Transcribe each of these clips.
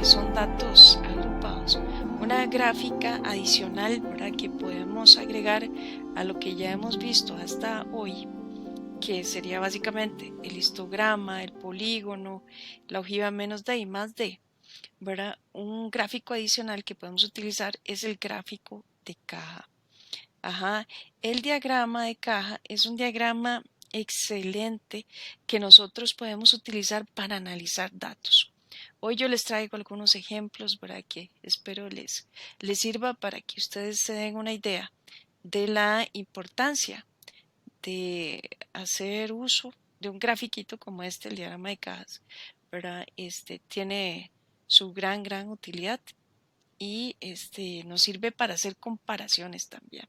Que son datos agrupados. Una gráfica adicional, ¿verdad?, que podemos agregar a lo que ya hemos visto hasta hoy, que sería básicamente el histograma, el polígono, la ojiva menos D y más D, ¿verdad? Un gráfico adicional que podemos utilizar es el gráfico de caja. El diagrama de caja es un diagrama excelente que nosotros podemos utilizar para analizar datos. Hoy yo les traigo algunos ejemplos para que espero les sirva para que ustedes se den una idea de la importancia de hacer uso de un grafiquito como este, el diagrama de cajas, ¿verdad? Tiene su gran utilidad y nos sirve para hacer comparaciones también,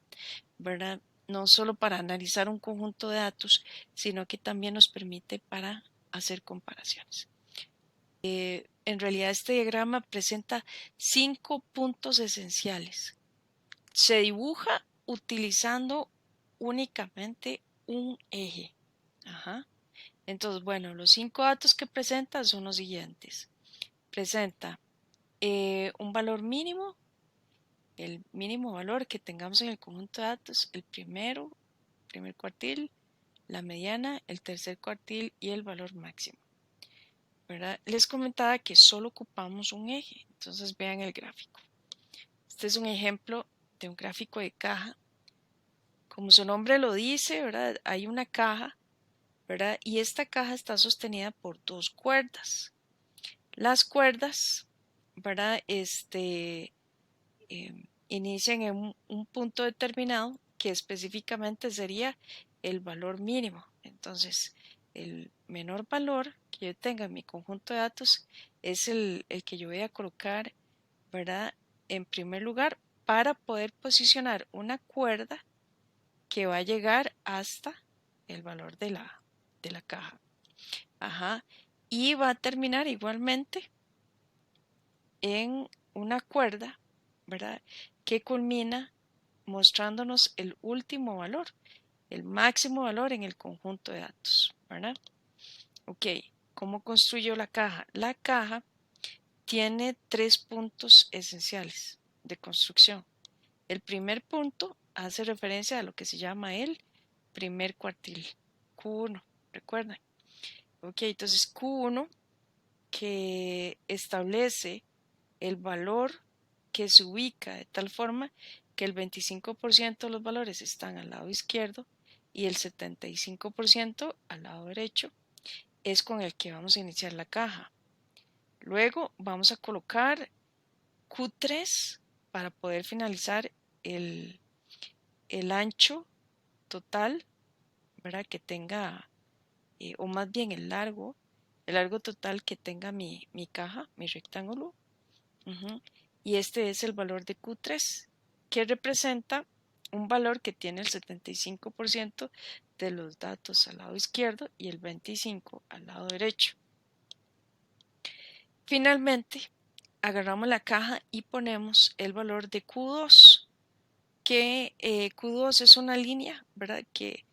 ¿verdad? No solo para analizar un conjunto de datos, sino que también nos permite para hacer comparaciones. En realidad este diagrama presenta 5 puntos esenciales. Se dibuja utilizando únicamente un eje. Entonces, bueno, los 5 datos que presenta son los siguientes. Presenta un valor mínimo, el mínimo valor que tengamos en el conjunto de datos, el primer cuartil, la mediana, el tercer cuartil y el valor máximo, ¿verdad? Les comentaba que solo ocupamos un eje, entonces vean el gráfico. Este es un ejemplo de un gráfico de caja. Como su nombre lo dice, ¿verdad? Hay una caja, ¿verdad? Y esta caja está sostenida por 2 cuerdas. Las cuerdas, ¿verdad? Inician en un punto determinado que específicamente sería el valor mínimo. Entonces, el menor valor que yo tenga en mi conjunto de datos es el que yo voy a colocar, ¿verdad?, en primer lugar para poder posicionar una cuerda que va a llegar hasta el valor de la caja. Y va a terminar igualmente en una cuerda, ¿verdad?, que culmina mostrándonos el último valor, el máximo valor en el conjunto de datos, ¿verdad? Ok, ¿cómo construyo la caja? La caja tiene 3 puntos esenciales de construcción. El primer punto hace referencia a lo que se llama el primer cuartil, Q1, recuerden. Ok, entonces Q1 que establece el valor que se ubica de tal forma que el 25% de los valores están al lado izquierdo y el 75% al lado derecho, es con el que vamos a iniciar la caja. Luego vamos a colocar Q3 para poder finalizar el ancho total, ¿verdad? Que tenga, o más bien el largo total que tenga mi caja, mi rectángulo. Y este es el valor de Q3, que representa un valor que tiene el 75% de los datos al lado izquierdo y el 25% al lado derecho. Finalmente, agarramos la caja y ponemos el valor de Q2, que Q2 es una línea, ¿verdad? Que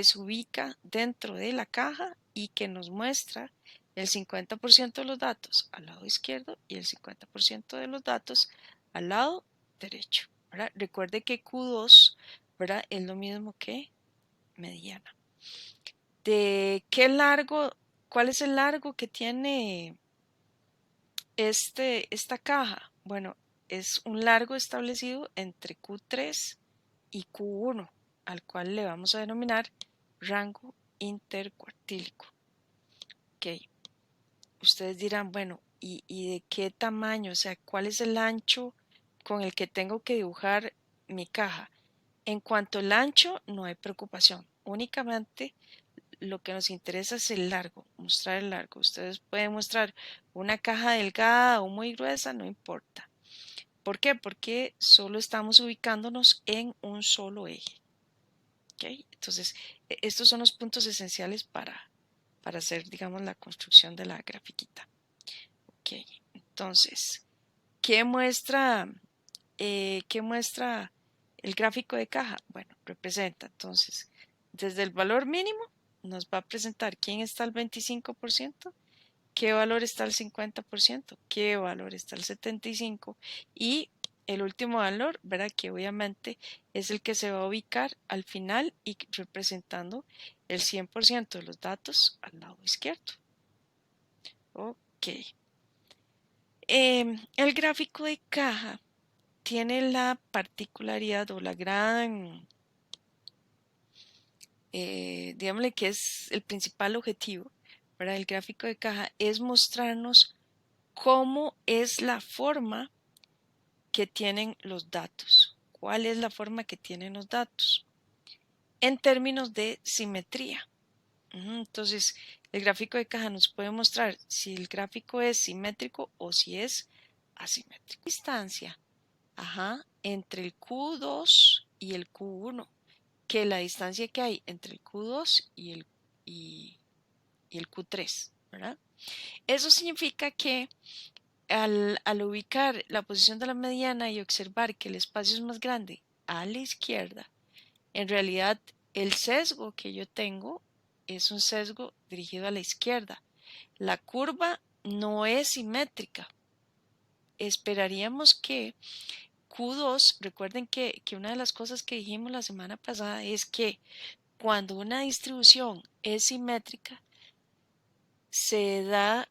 se ubica dentro de la caja y que nos muestra el 50% de los datos al lado izquierdo y el 50% de los datos al lado derecho, ¿verdad? Recuerde que Q2, ¿verdad? Es lo mismo que mediana. ¿De qué largo? ¿Cuál es el largo que tiene esta caja? Bueno, es un largo establecido entre Q3 y Q1, al cual le vamos a denominar rango intercuartílico. Ok, ustedes dirán, bueno, ¿y de qué tamaño? O sea, ¿cuál es el ancho con el que tengo que dibujar mi caja? En cuanto al ancho, no hay preocupación. Únicamente lo que nos interesa es el largo, mostrar el largo. Ustedes pueden mostrar una caja delgada o muy gruesa, no importa. ¿Por qué? Porque solo estamos ubicándonos en un solo eje. ¿Okay? Entonces, estos son los puntos esenciales para hacer, digamos, la construcción de la grafiquita. Ok, entonces, ¿qué muestra el gráfico de caja? Bueno, representa, entonces, desde el valor mínimo, nos va a presentar quién está al 25%, qué valor está al 50%, qué valor está al 75% y el último valor, ¿verdad? Que obviamente es el que se va a ubicar al final y representando el 100% de los datos al lado izquierdo. Ok. El gráfico de caja tiene la particularidad o la gran, digámosle que es el principal objetivo para el gráfico de caja, es mostrarnos cómo es la forma que tienen los datos. ¿Cuál es la forma que tienen los datos? En términos de simetría. Entonces, el gráfico de caja nos puede mostrar si el gráfico es simétrico o si es asimétrico. Distancia, entre el Q2 y el Q1, que la distancia que hay entre el Q2 y el Q3, ¿verdad? Eso significa que al ubicar la posición de la mediana y observar que el espacio es más grande a la izquierda, en realidad el sesgo que yo tengo es un sesgo dirigido a la izquierda. La curva no es simétrica. Esperaríamos que Q2, recuerden que una de las cosas que dijimos la semana pasada es que cuando una distribución es simétrica, se da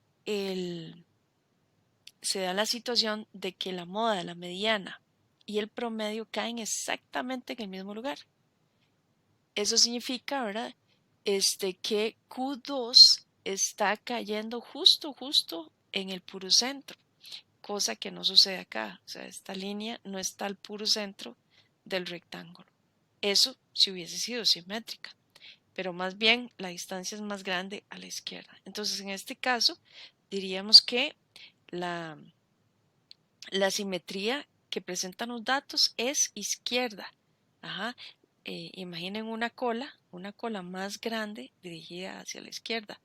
la situación de que la moda, la mediana y el promedio caen exactamente en el mismo lugar. Eso significa, ¿verdad? Que Q2 está cayendo justo en el puro centro, cosa que no sucede acá. O sea, esta línea no está al puro centro del rectángulo. Eso si hubiese sido simétrica, pero más bien la distancia es más grande a la izquierda. Entonces, en este caso, diríamos que la simetría que presentan los datos es izquierda. Imaginen una cola más grande dirigida hacia la izquierda.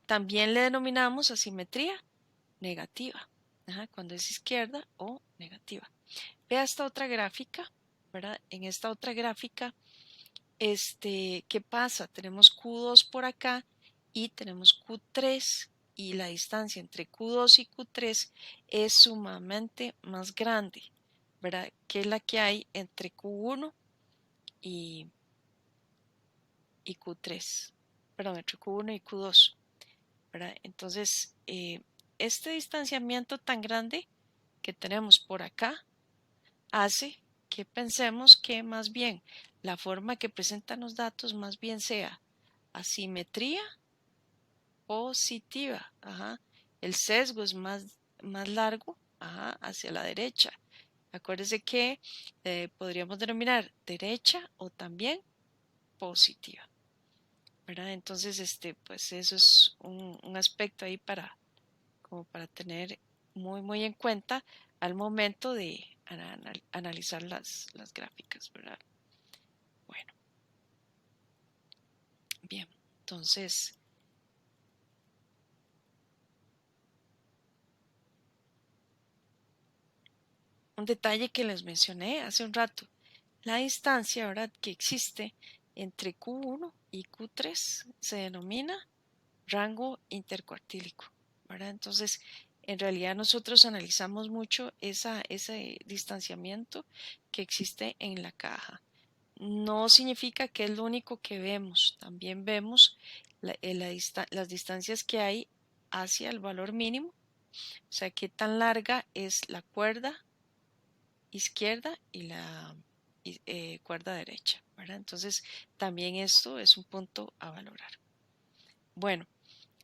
También le denominamos asimetría negativa, cuando es izquierda o negativa. Vea esta otra gráfica, ¿verdad? En esta otra gráfica, ¿qué pasa? Tenemos Q2 por acá y tenemos Q3 y la distancia entre Q2 y Q3 es sumamente más grande, ¿verdad? Que la que hay entre Q1 y Q3, perdón, entre Q1 y Q2, ¿verdad? Entonces, este distanciamiento tan grande que tenemos por acá hace que pensemos que más bien la forma que presentan los datos más bien sea asimetría positiva. Ajá. El sesgo es más largo, ajá, hacia la derecha. Acuérdese que podríamos denominar derecha o también positiva, ¿verdad? Entonces, pues eso es un aspecto ahí como para tener muy en cuenta al momento de analizar las gráficas, ¿verdad? Bueno, bien, entonces, un detalle que les mencioné hace un rato, la distancia, ¿verdad?, que existe entre Q1 y Q3 se denomina rango intercuartílico, ¿verdad? Entonces, en realidad nosotros analizamos mucho ese distanciamiento que existe en la caja. No significa que es lo único que vemos, también vemos las distancias que hay hacia el valor mínimo, o sea, qué tan larga es la cuerda izquierda y la cuerda derecha, ¿verdad? Entonces, también esto es un punto a valorar. Bueno,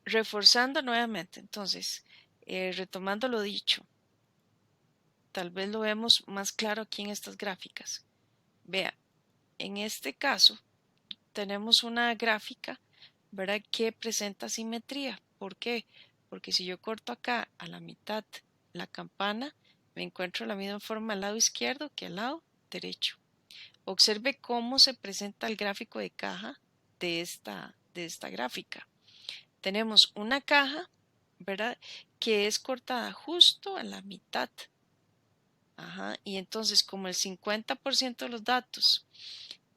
reforzando nuevamente, entonces, retomando lo dicho, tal vez lo vemos más claro aquí en estas gráficas. Vea, en este caso tenemos una gráfica, ¿verdad?, que presenta simetría. ¿Por qué? Porque si yo corto acá a la mitad la campana, me encuentro la misma forma al lado izquierdo que al lado derecho. Observe cómo se presenta el gráfico de caja de esta gráfica. Tenemos una caja, ¿verdad?, que es cortada justo a la mitad. Ajá, y entonces como el 50% de los datos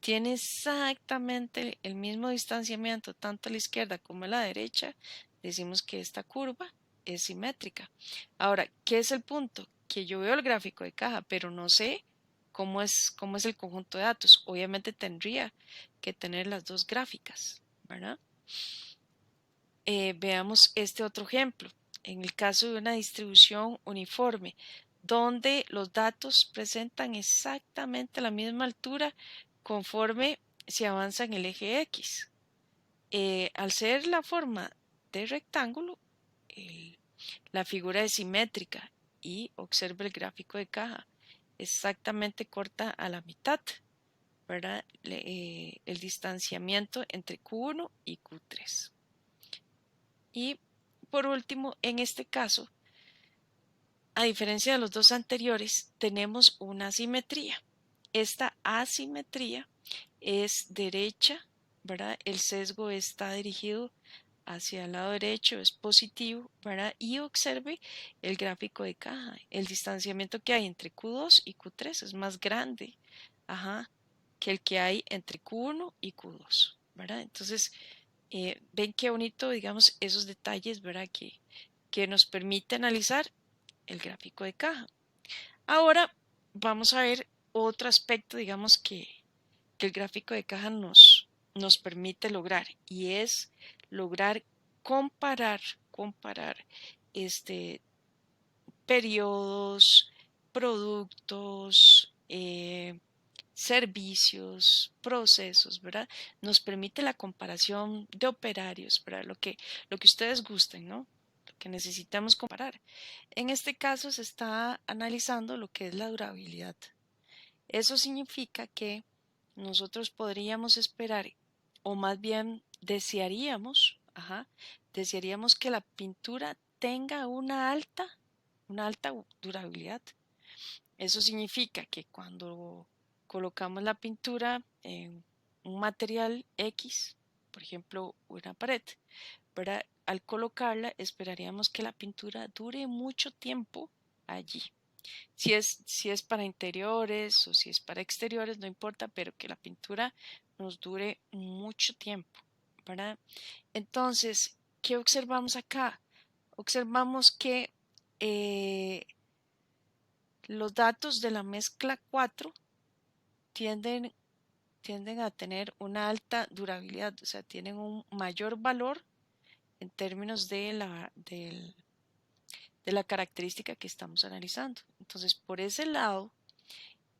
tiene exactamente el mismo distanciamiento tanto a la izquierda como a la derecha, decimos que esta curva es simétrica. Ahora, ¿qué es el punto? Que yo veo el gráfico de caja, pero no sé cómo es el conjunto de datos. Obviamente tendría que tener las dos gráficas, ¿verdad? Veamos este otro ejemplo. En el caso de una distribución uniforme, donde los datos presentan exactamente la misma altura conforme se avanza en el eje X. Al ser la forma de rectángulo, la figura es simétrica y observe el gráfico de caja. Exactamente corta a la mitad, ¿verdad? El distanciamiento entre Q1 y Q3. Y por último, en este caso, a diferencia de los dos anteriores, tenemos una asimetría. Esta asimetría es derecha, ¿verdad? El sesgo está dirigido hacia el lado derecho, es positivo, ¿verdad? Y observe el gráfico de caja. El distanciamiento que hay entre Q2 y Q3 es más grande, ajá, que el que hay entre Q1 y Q2, ¿verdad? Entonces, ven qué bonito, digamos, esos detalles, ¿verdad?, que nos permite analizar el gráfico de caja. Ahora vamos a ver otro aspecto, digamos, que el gráfico de caja nos permite lograr, y es lograr comparar este, periodos, productos, servicios, procesos, ¿verdad? Nos permite la comparación de operarios, ¿verdad? Lo que ustedes gusten, ¿no? Lo que necesitamos comparar. En este caso se está analizando lo que es la durabilidad. Eso significa que nosotros podríamos esperar, o más bien desearíamos que la pintura tenga una alta durabilidad. Eso significa que cuando colocamos la pintura en un material X, por ejemplo, una pared, ¿verdad? Al colocarla esperaríamos que la pintura dure mucho tiempo allí. Si es para interiores o si es para exteriores, no importa, pero que la pintura nos dure mucho tiempo, ¿verdad? Entonces, ¿qué observamos acá? Observamos que los datos de la mezcla 4 tienden, tienden a tener una alta durabilidad, o sea, tienen un mayor valor en términos de de la característica que estamos analizando. Entonces, por ese lado,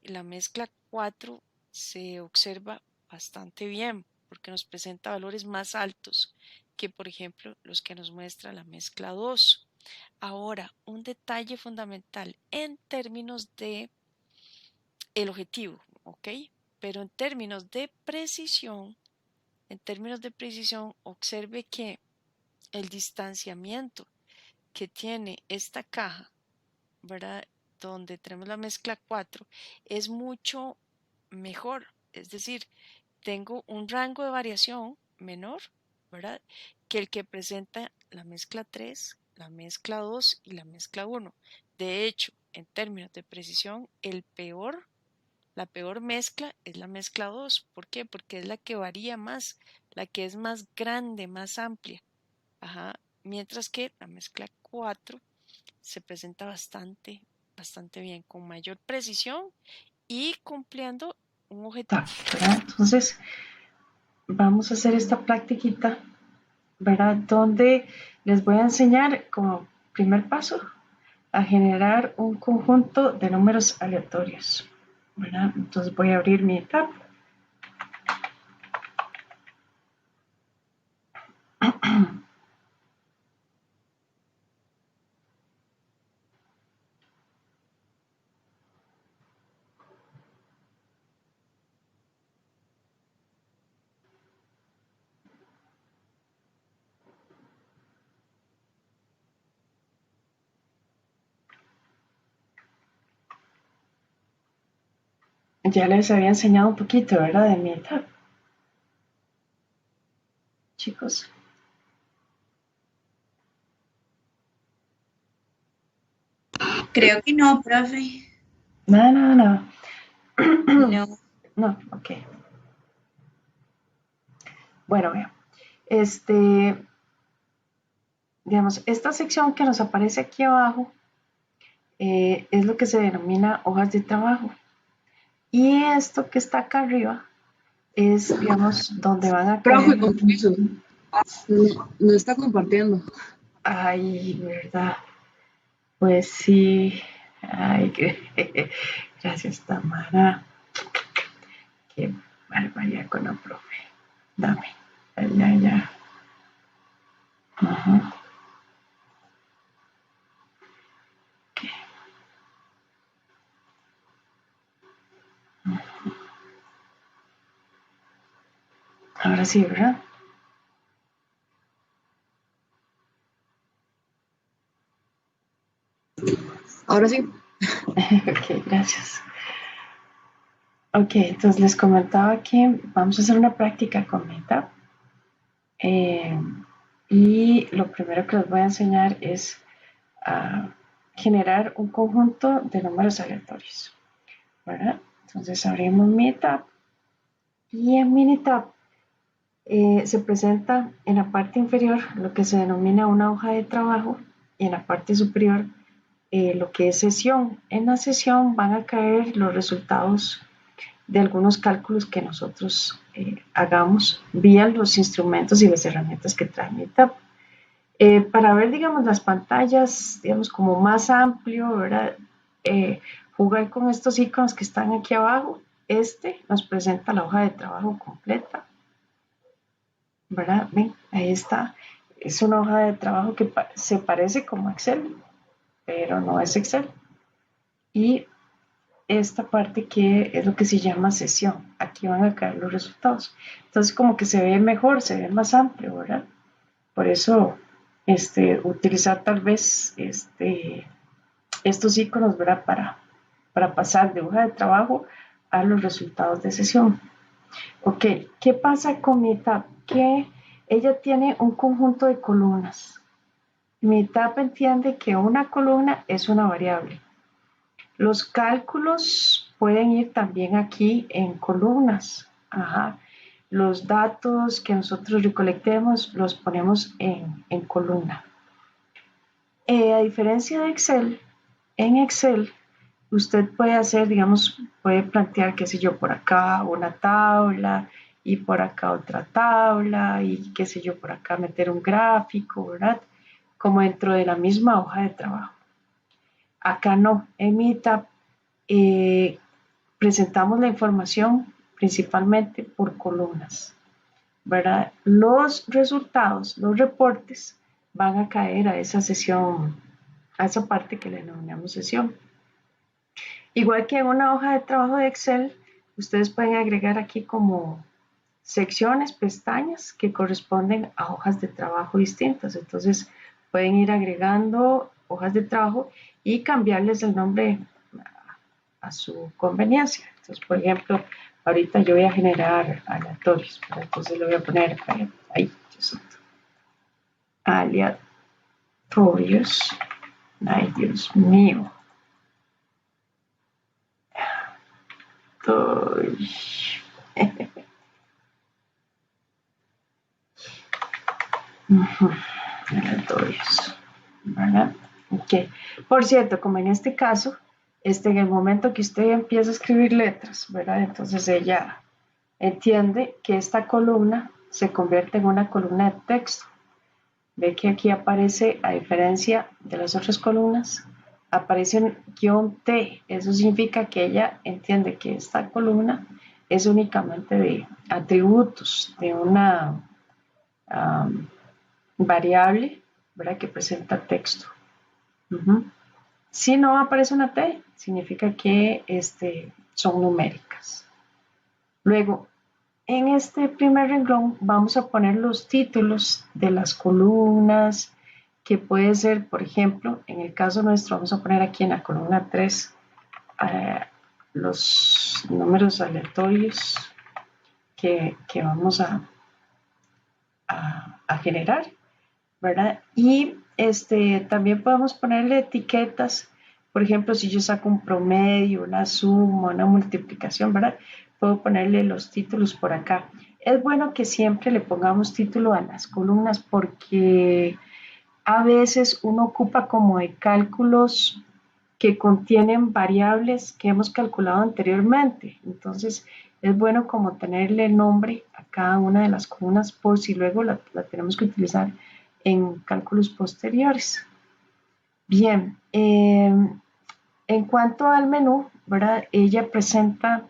la mezcla 4 se observa bastante bien porque nos presenta valores más altos que, por ejemplo, los que nos muestra la mezcla 2. Ahora, un detalle fundamental en términos de el objetivo, ¿ok? Pero en términos de precisión, observe que el distanciamiento que tiene esta caja, ¿verdad? Donde tenemos la mezcla 4, es mucho mejor. Es decir, tengo un rango de variación menor, ¿verdad? Que el que presenta la mezcla 3, la mezcla 2 y la mezcla 1. De hecho, en términos de precisión, la peor mezcla es la mezcla 2. ¿Por qué? Porque es la que varía más, la que es más grande, más amplia. Ajá. Mientras que la mezcla 4 se presenta bastante bien, con mayor precisión y cumpliendo un objetivo. ¿Verdad? Entonces, vamos a hacer esta practiquita, ¿verdad? Donde les voy a enseñar como primer paso a generar un conjunto de números aleatorios, ¿verdad? Entonces voy a abrir mi tab. Ya les había enseñado un poquito, ¿verdad? De mi tab, chicos. Creo que no, profe. Nada, nada, nada. No. No, ok. Bueno, vean. Este, digamos, esta sección que nos aparece aquí abajo es lo que se denomina hojas de trabajo. Y esto que está acá arriba es, digamos, donde van a caer. Profe, con permiso. No está compartiendo. Ay, ¿verdad? Pues sí. Ay, gracias, Tamara. Qué barbaridad con la profe. Dame. Ya, ya. Ajá. Okay. Ahora sí, ¿verdad? Ahora sí. Ok, gracias. Ok, entonces les comentaba que vamos a hacer una práctica con Meta. Y lo primero que les voy a enseñar es a generar un conjunto de números aleatorios, ¿verdad? Entonces abrimos Meta y en Minitab se presenta en la parte inferior lo que se denomina una hoja de trabajo y en la parte superior lo que es sesión. En la sesión van a caer los resultados de algunos cálculos que nosotros hagamos vía los instrumentos y las herramientas que trae Meetup. Para ver, digamos, las pantallas, digamos, como más amplio, ¿verdad? Jugar con estos iconos que están aquí abajo. Este nos presenta la hoja de trabajo completa, ¿verdad? Ven, ahí está. Es una hoja de trabajo que se parece como Excel, pero no es Excel. Y esta parte que es lo que se llama sesión. Aquí van a caer los resultados. Entonces como que se ve mejor, se ve más amplio, ¿verdad? Por eso utilizar tal vez estos iconos, ¿verdad? Para pasar de hoja de trabajo a los resultados de sesión. Ok, ¿qué pasa con Meetup? Que ella tiene un conjunto de columnas. Meetup entiende que una columna es una variable. Los cálculos pueden ir también aquí en columnas. Ajá. Los datos que nosotros recolectemos los ponemos en columna. A diferencia de Excel, en Excel usted puede hacer, digamos, puede plantear, qué sé yo, por acá una tabla y por acá otra tabla y qué sé yo, por acá meter un gráfico, ¿verdad? Como dentro de la misma hoja de trabajo. Acá no, en Meetup presentamos la información principalmente por columnas, ¿verdad? Los resultados, los reportes van a caer a esa sesión, a esa parte que le denominamos sesión. Igual que en una hoja de trabajo de Excel, ustedes pueden agregar aquí como secciones, pestañas que corresponden a hojas de trabajo distintas. Entonces pueden ir agregando hojas de trabajo y cambiarles el nombre a su conveniencia. Entonces, por ejemplo, ahorita yo voy a generar aleatorios, pero entonces le voy a poner ahí, aleatorios. Ay, Dios mío. Aleatorios, ¿verdad? Ok. Por cierto, como en este caso, en el momento que usted empieza a escribir letras, ¿verdad? Entonces ella entiende que esta columna se convierte en una columna de texto. Ve que aquí aparece, a diferencia de las otras columnas, aparece un guión T. Eso significa que ella entiende que esta columna es únicamente de atributos de una variable, ¿verdad? Que presenta texto. Si no aparece una T, significa que son numéricas. Luego, en este primer renglón vamos a poner los títulos de las columnas, que puede ser, por ejemplo, en el caso nuestro, vamos a poner aquí en la columna 3 los números aleatorios que vamos a generar, ¿verdad? Y también podemos ponerle etiquetas. Por ejemplo, si yo saco un promedio, una suma, una multiplicación, ¿verdad? Puedo ponerle los títulos por acá. Es bueno que siempre le pongamos título a las columnas porque a veces uno ocupa como de cálculos que contienen variables que hemos calculado anteriormente. Entonces, es bueno como tenerle nombre a cada una de las columnas por si luego la tenemos que utilizar en cálculos posteriores. Bien, en cuanto al menú, ¿verdad? Ella presenta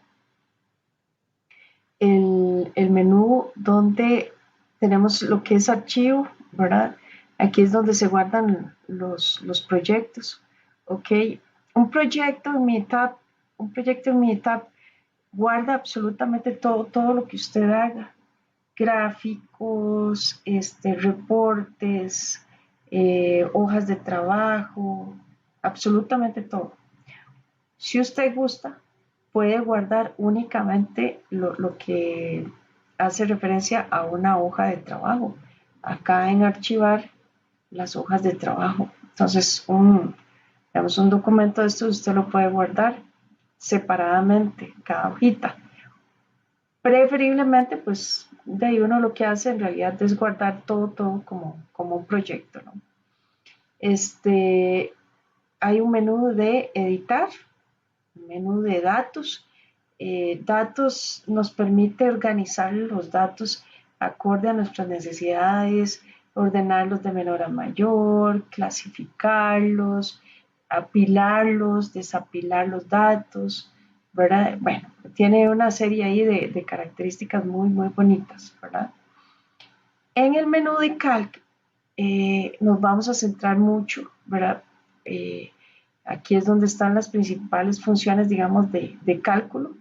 el menú donde tenemos lo que es archivo, ¿verdad? Aquí es donde se guardan los proyectos, ¿ok? Un proyecto en Meetup guarda absolutamente todo lo que usted haga, gráficos, reportes, hojas de trabajo, absolutamente todo. Si usted gusta, puede guardar únicamente lo que hace referencia a una hoja de trabajo. Acá en archivar las hojas de trabajo. Entonces, un documento de estos usted lo puede guardar separadamente, cada hojita. Preferiblemente, pues, de ahí uno lo que hace en realidad es guardar todo como un proyecto, ¿no? Hay un menú de editar, un menú de datos. Datos nos permite organizar los datos acorde a nuestras necesidades, ordenarlos de menor a mayor, clasificarlos, apilarlos, desapilar los datos, ¿verdad? Bueno, tiene una serie ahí de características muy bonitas, ¿verdad? En el menú de Calc nos vamos a centrar mucho, ¿verdad? Aquí es donde están las principales funciones, digamos, de cálculo,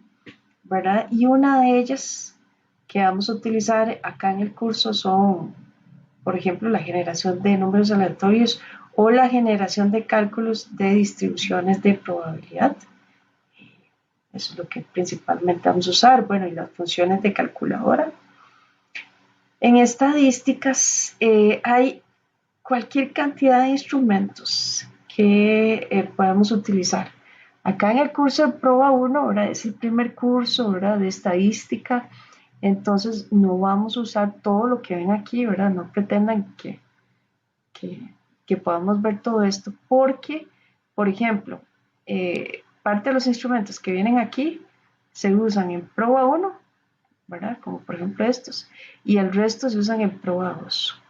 ¿verdad? Y una de ellas que vamos a utilizar acá en el curso son, por ejemplo, la generación de números aleatorios o la generación de cálculos de distribuciones de probabilidad. Eso es lo que principalmente vamos a usar. Bueno, y las funciones de calculadora. En estadísticas hay cualquier cantidad de instrumentos que podemos utilizar. Acá en el curso de Proba 1, ¿verdad? Es el primer curso, ¿verdad? De estadística. Entonces no vamos a usar todo lo que ven aquí, ¿verdad? No pretendan que podamos ver todo esto, porque, por ejemplo, parte de los instrumentos que vienen aquí se usan en Proba 1, ¿verdad? Como por ejemplo estos, y el resto se usan en Proba 2.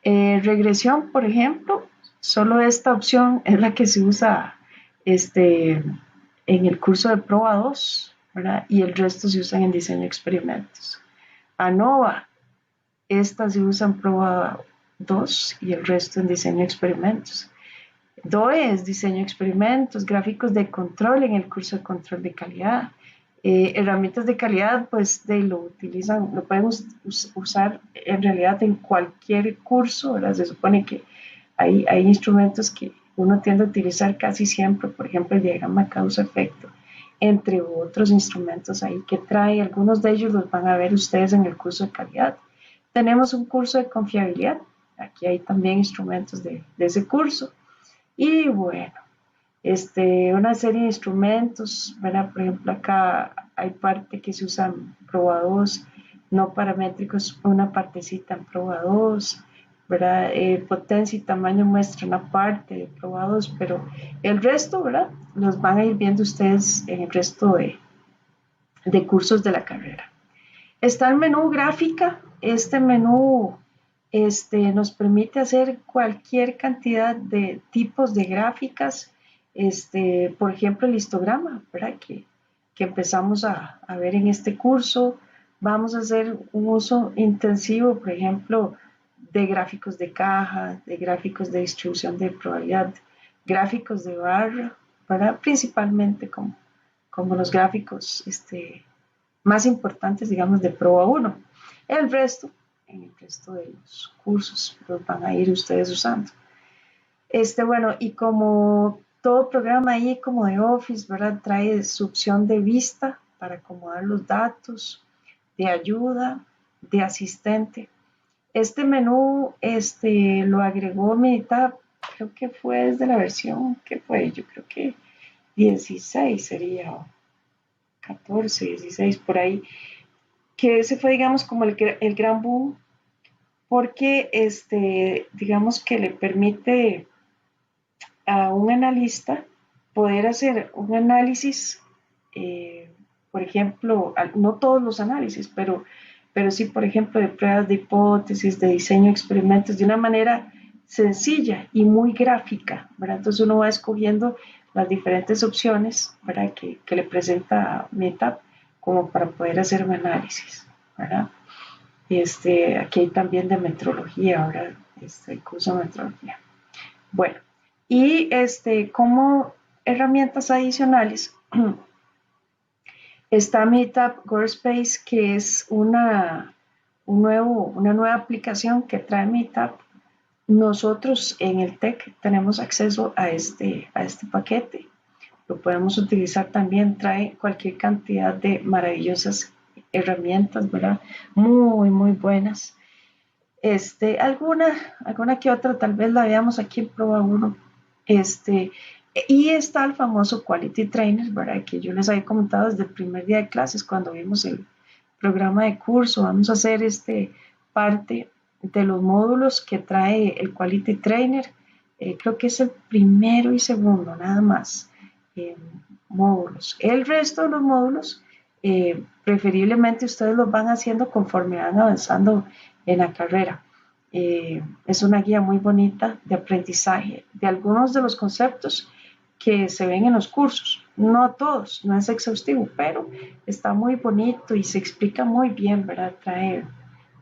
Regresión, por ejemplo, Solo esta opción es la que se usa en el curso de prueba 2, ¿verdad? Y el resto se usan en diseño de experimentos. ANOVA, esta se usa en prueba 2 y el resto en diseño de experimentos. DOE es diseño de experimentos, gráficos de control en el curso de control de calidad. Herramientas de calidad, pues lo utilizan, lo pueden usar en realidad en cualquier curso, ¿verdad? Se supone que hay instrumentos que uno tiende a utilizar casi siempre, por ejemplo, el diagrama causa-efecto, entre otros instrumentos ahí que trae. Algunos de ellos los van a ver ustedes en el curso de calidad. Tenemos un curso de confiabilidad, aquí hay también instrumentos de ese curso. Y bueno, una serie de instrumentos, ¿verdad? Por ejemplo, acá hay parte que se usa en prueba 2, no paramétricos, una partecita en prueba 2, ¿verdad? Potencia y tamaño muestra una parte de prueba 2, pero el resto, ¿verdad? Los van a ir viendo ustedes en el resto de cursos de la carrera. Está el menú gráfica. Este menú nos permite hacer cualquier cantidad de tipos de gráficas. Por ejemplo, el histograma, ¿verdad? Que empezamos a ver en este curso. Vamos a hacer un uso intensivo, por ejemplo, de gráficos de caja, de gráficos de distribución de probabilidad, gráficos de barra, ¿verdad? Principalmente como los gráficos más importantes, digamos, de prueba 1. El resto, en el resto de los cursos, los van a ir ustedes usando. Bueno, y como todo programa ahí, como de Office, ¿verdad? Trae su opción de vista para acomodar los datos, de ayuda, de asistente. Este menú lo agregó Minitab, creo que fue desde la versión, ¿qué fue? Yo creo que 16 sería, 14, 16, por ahí, que ese fue, digamos, como el gran boom, porque digamos que le permite a un analista poder hacer un análisis, por ejemplo, no todos los análisis, pero sí, por ejemplo, de pruebas de hipótesis, de diseño de experimentos, de una manera sencilla y muy gráfica, ¿verdad? Entonces uno va escogiendo las diferentes opciones, ¿verdad? Que le presenta Meta como para poder hacer un análisis, ¿verdad? Aquí hay también de metrología, ¿verdad? El curso de metrología. Bueno, y como herramientas adicionales está Meetup Workspace, que es una nueva aplicación que trae Meetup. Nosotros en el TEC tenemos acceso a este paquete. Lo podemos utilizar también, trae cualquier cantidad de maravillosas herramientas, ¿verdad? Muy, muy buenas. Alguna que otra tal vez la veamos aquí en prueba 1. Y está el famoso Quality Trainer, ¿verdad? Que yo les había comentado desde el primer día de clases cuando vimos el programa de curso. Vamos a hacer parte de los módulos que trae el Quality Trainer. Creo que es el primero y segundo, nada más. Módulos. El resto de los módulos, preferiblemente ustedes los van haciendo conforme van avanzando en la carrera. Es una guía muy bonita de aprendizaje de algunos de los conceptos que se ven en los cursos. No todos, no es exhaustivo, pero está muy bonito y se explica muy bien, ¿verdad? Trae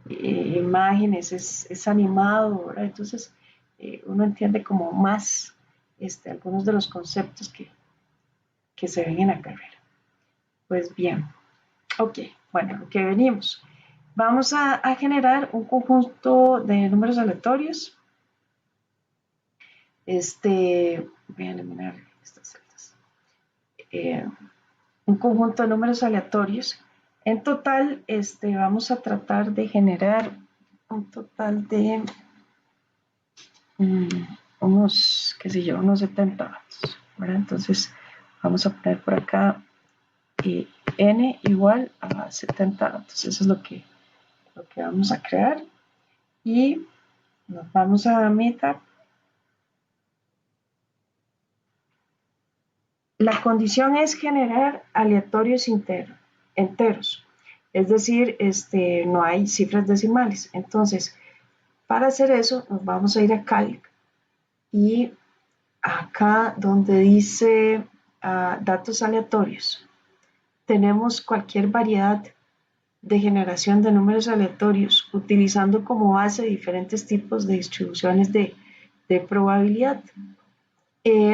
imágenes, es animado, ¿verdad? Entonces uno entiende como más algunos de los conceptos que se ven en la carrera. Pues bien, ok, bueno, lo que venimos. Vamos a generar un conjunto de números aleatorios. Voy a eliminar estas celdas. Un conjunto de números aleatorios. En total, vamos a tratar de generar un total de unos 70 datos, ¿verdad? Entonces, vamos a poner por acá n igual a 70 datos. Eso es lo que vamos a crear. Y nos vamos a Meetup. La condición es generar aleatorios enteros, es decir, no hay cifras decimales. Entonces, para hacer eso, nos vamos a ir a Calc y acá donde dice datos aleatorios, tenemos cualquier variedad de generación de números aleatorios utilizando como base diferentes tipos de distribuciones de probabilidad.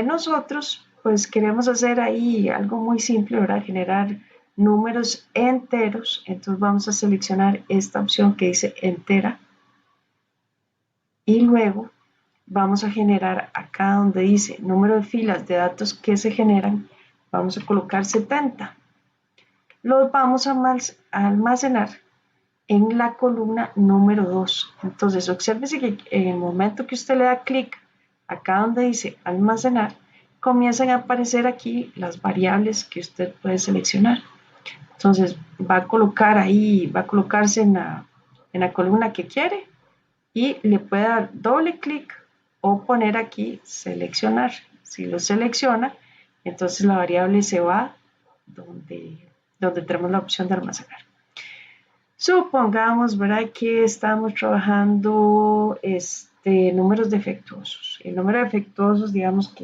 Nosotros pues queremos hacer ahí algo muy simple, ¿verdad? Generar números enteros, entonces vamos a seleccionar esta opción que dice entera y luego vamos a generar acá donde dice número de filas de datos que se generan, vamos a colocar 70. Los vamos a almacenar en la columna número 2. Entonces, obsérvese que en el momento que usted le da clic acá donde dice almacenar, comienzan a aparecer aquí las variables que usted puede seleccionar. Entonces, va a colocar ahí, va a colocarse en la columna que quiere y le puede dar doble clic o poner aquí seleccionar. Si lo selecciona, entonces la variable se va donde tenemos la opción de almacenar. Supongamos, ¿verdad?, que estamos trabajando números defectuosos. El número de defectuosos, digamos,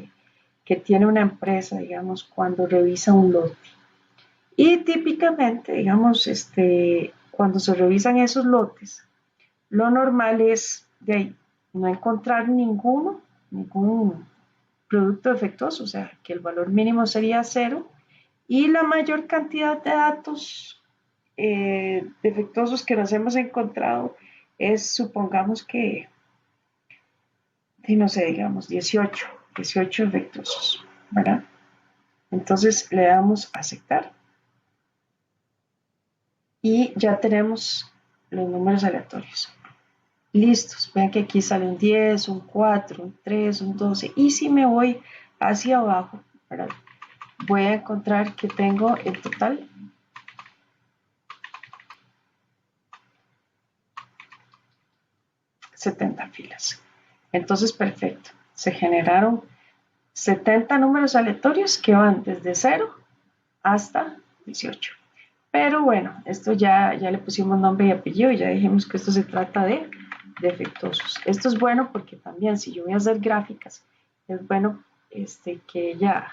que tiene una empresa, digamos, cuando revisa un lote. Y típicamente, digamos, cuando se revisan esos lotes, lo normal es de no encontrar ningún producto defectuoso, o sea, que el valor mínimo sería 0 y la mayor cantidad de datos defectuosos que nos hemos encontrado es, supongamos que, no sé, digamos 18 defectuosos, ¿verdad? Entonces le damos a aceptar y ya tenemos los números aleatorios. Listos, vean que aquí sale un 10, un 4, un 3, un 12 y si me voy hacia abajo, ¿verdad?, voy a encontrar que tengo en total 70 filas. Entonces, perfecto. Se generaron 70 números aleatorios que van desde 0 hasta 18. Pero bueno, esto ya le pusimos nombre y apellido y ya dijimos que esto se trata de defectuosos. Esto es bueno porque también si yo voy a hacer gráficas, es bueno que ella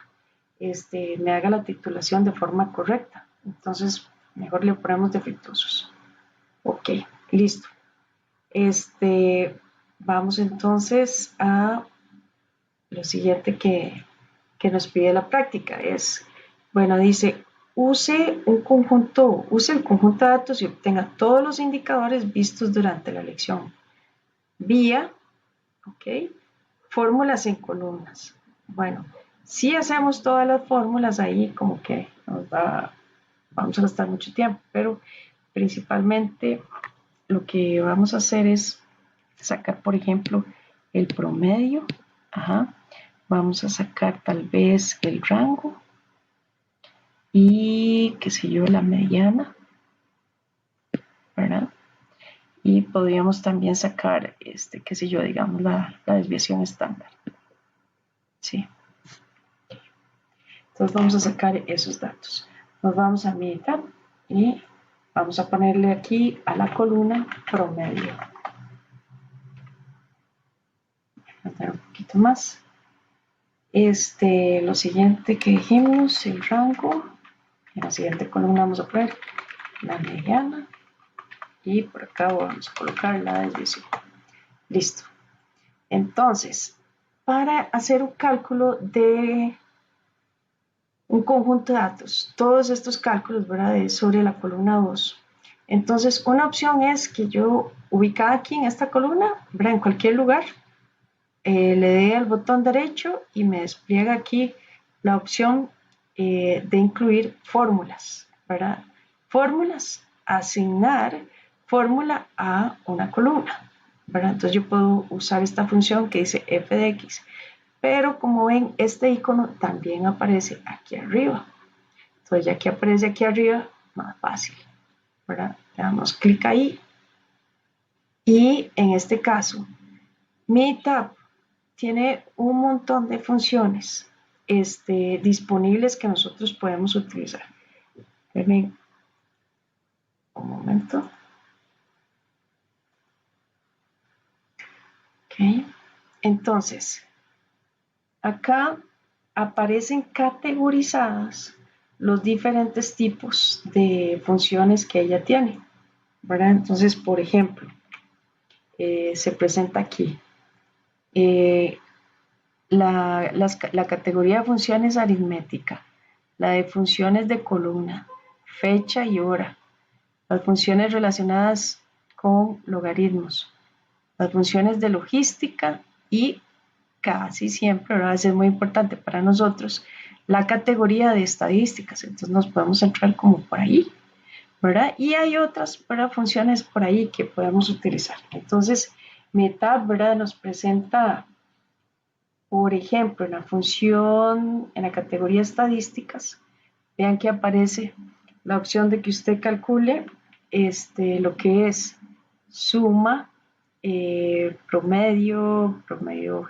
me haga la titulación de forma correcta. Entonces, mejor le ponemos defectuosos. Ok, listo. Vamos entonces a lo siguiente que nos pide la práctica. Bueno, dice, use el conjunto de datos y obtenga todos los indicadores vistos durante la lección. Vía, ok, fórmulas en columnas. Bueno, si hacemos todas las fórmulas ahí, como que vamos a gastar mucho tiempo, pero principalmente lo que vamos a hacer es sacar, por ejemplo, el promedio. Vamos a sacar tal vez el rango y, qué sé yo, la mediana, ¿verdad? Y podríamos también sacar, qué sé yo, digamos, la desviación estándar. Sí. Entonces vamos a sacar esos datos. Nos vamos a meditar y vamos a ponerle aquí a la columna promedio. Voy a dar un poquito más. Lo siguiente que dijimos, el rango. En la siguiente columna vamos a poner la mediana y por acá vamos a colocar la desviación. Listo. Entonces, para hacer un cálculo de un conjunto de datos, todos estos cálculos, ¿verdad?, es sobre la columna 2. Entonces, una opción es que yo, ubicada aquí en esta columna, ¿verdad?, en cualquier lugar, le dé al botón derecho y me despliega aquí la opción de incluir fórmulas, ¿verdad? Fórmulas, asignar fórmula a una columna, ¿verdad? Entonces yo puedo usar esta función que dice f de x, pero como ven, este icono también aparece aquí arriba. Entonces ya que aparece aquí arriba, más fácil, ¿verdad? Le damos clic ahí y en este caso, mi tab tiene un montón de funciones disponibles que nosotros podemos utilizar. Ven, un momento. Ok. Entonces, acá aparecen categorizadas los diferentes tipos de funciones que ella tiene, ¿verdad? Entonces, por ejemplo, se presenta aquí la categoría de funciones aritmética, la de funciones de columna, fecha y hora, las funciones relacionadas con logaritmos, las funciones de logística y casi siempre, ahora es muy importante para nosotros, la categoría de estadísticas. Entonces nos podemos entrar como por ahí, ¿verdad? Y hay otras, ¿verdad?, funciones por ahí que podemos utilizar. Entonces, MITAB, ¿verdad?, nos presenta, por ejemplo, en la función, en la categoría estadísticas, vean que aparece la opción de que usted calcule lo que es suma, promedio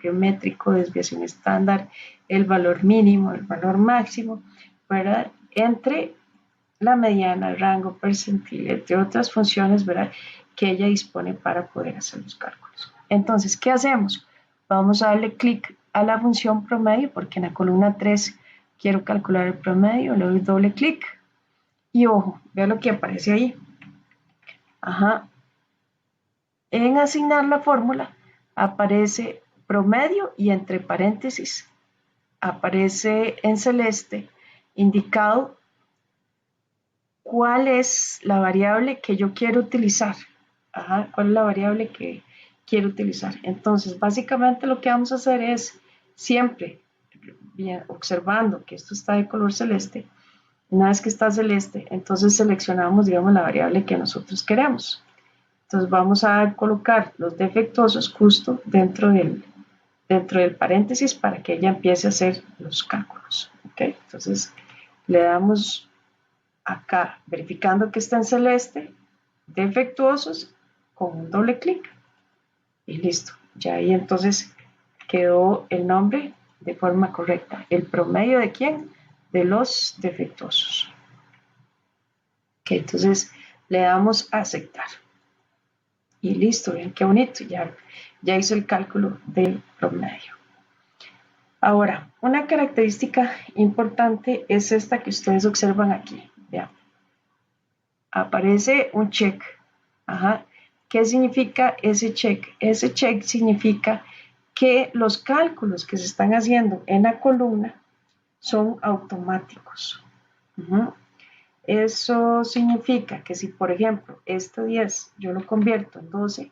geométrico, desviación estándar, el valor mínimo, el valor máximo, ¿verdad?, entre la mediana, el rango percentil, entre otras funciones, ¿verdad?, que ella dispone para poder hacer los cálculos. Entonces, ¿qué hacemos? Vamos a darle clic a la función promedio, porque en la columna 3 quiero calcular el promedio, le doy doble clic y ojo, vea lo que aparece ahí. Ajá. En asignar la fórmula aparece promedio y entre paréntesis aparece en celeste indicado cuál es la variable que yo quiero utilizar. Ajá, cuál es la variable que quiero utilizar. Entonces, básicamente lo que vamos a hacer es siempre, bien, observando que esto está de color celeste, una vez que está celeste, entonces seleccionamos, digamos, la variable que nosotros queremos. Entonces vamos a colocar los defectuosos justo dentro del paréntesis para que ella empiece a hacer los cálculos. ¿Okay? Entonces le damos acá, verificando que está en celeste, defectuosos, con un doble clic y listo. Ya ahí entonces quedó el nombre de forma correcta. ¿El promedio de quién? De los defectuosos. Ok, entonces le damos a aceptar. Y listo, ven qué bonito, ya hizo el cálculo del promedio. Ahora, una característica importante es esta que ustedes observan aquí. Vean. Aparece un check. Ajá. ¿Qué significa ese check? Ese check significa que los cálculos que se están haciendo en la columna son automáticos. Eso significa que si, por ejemplo, este 10 yo lo convierto en 12,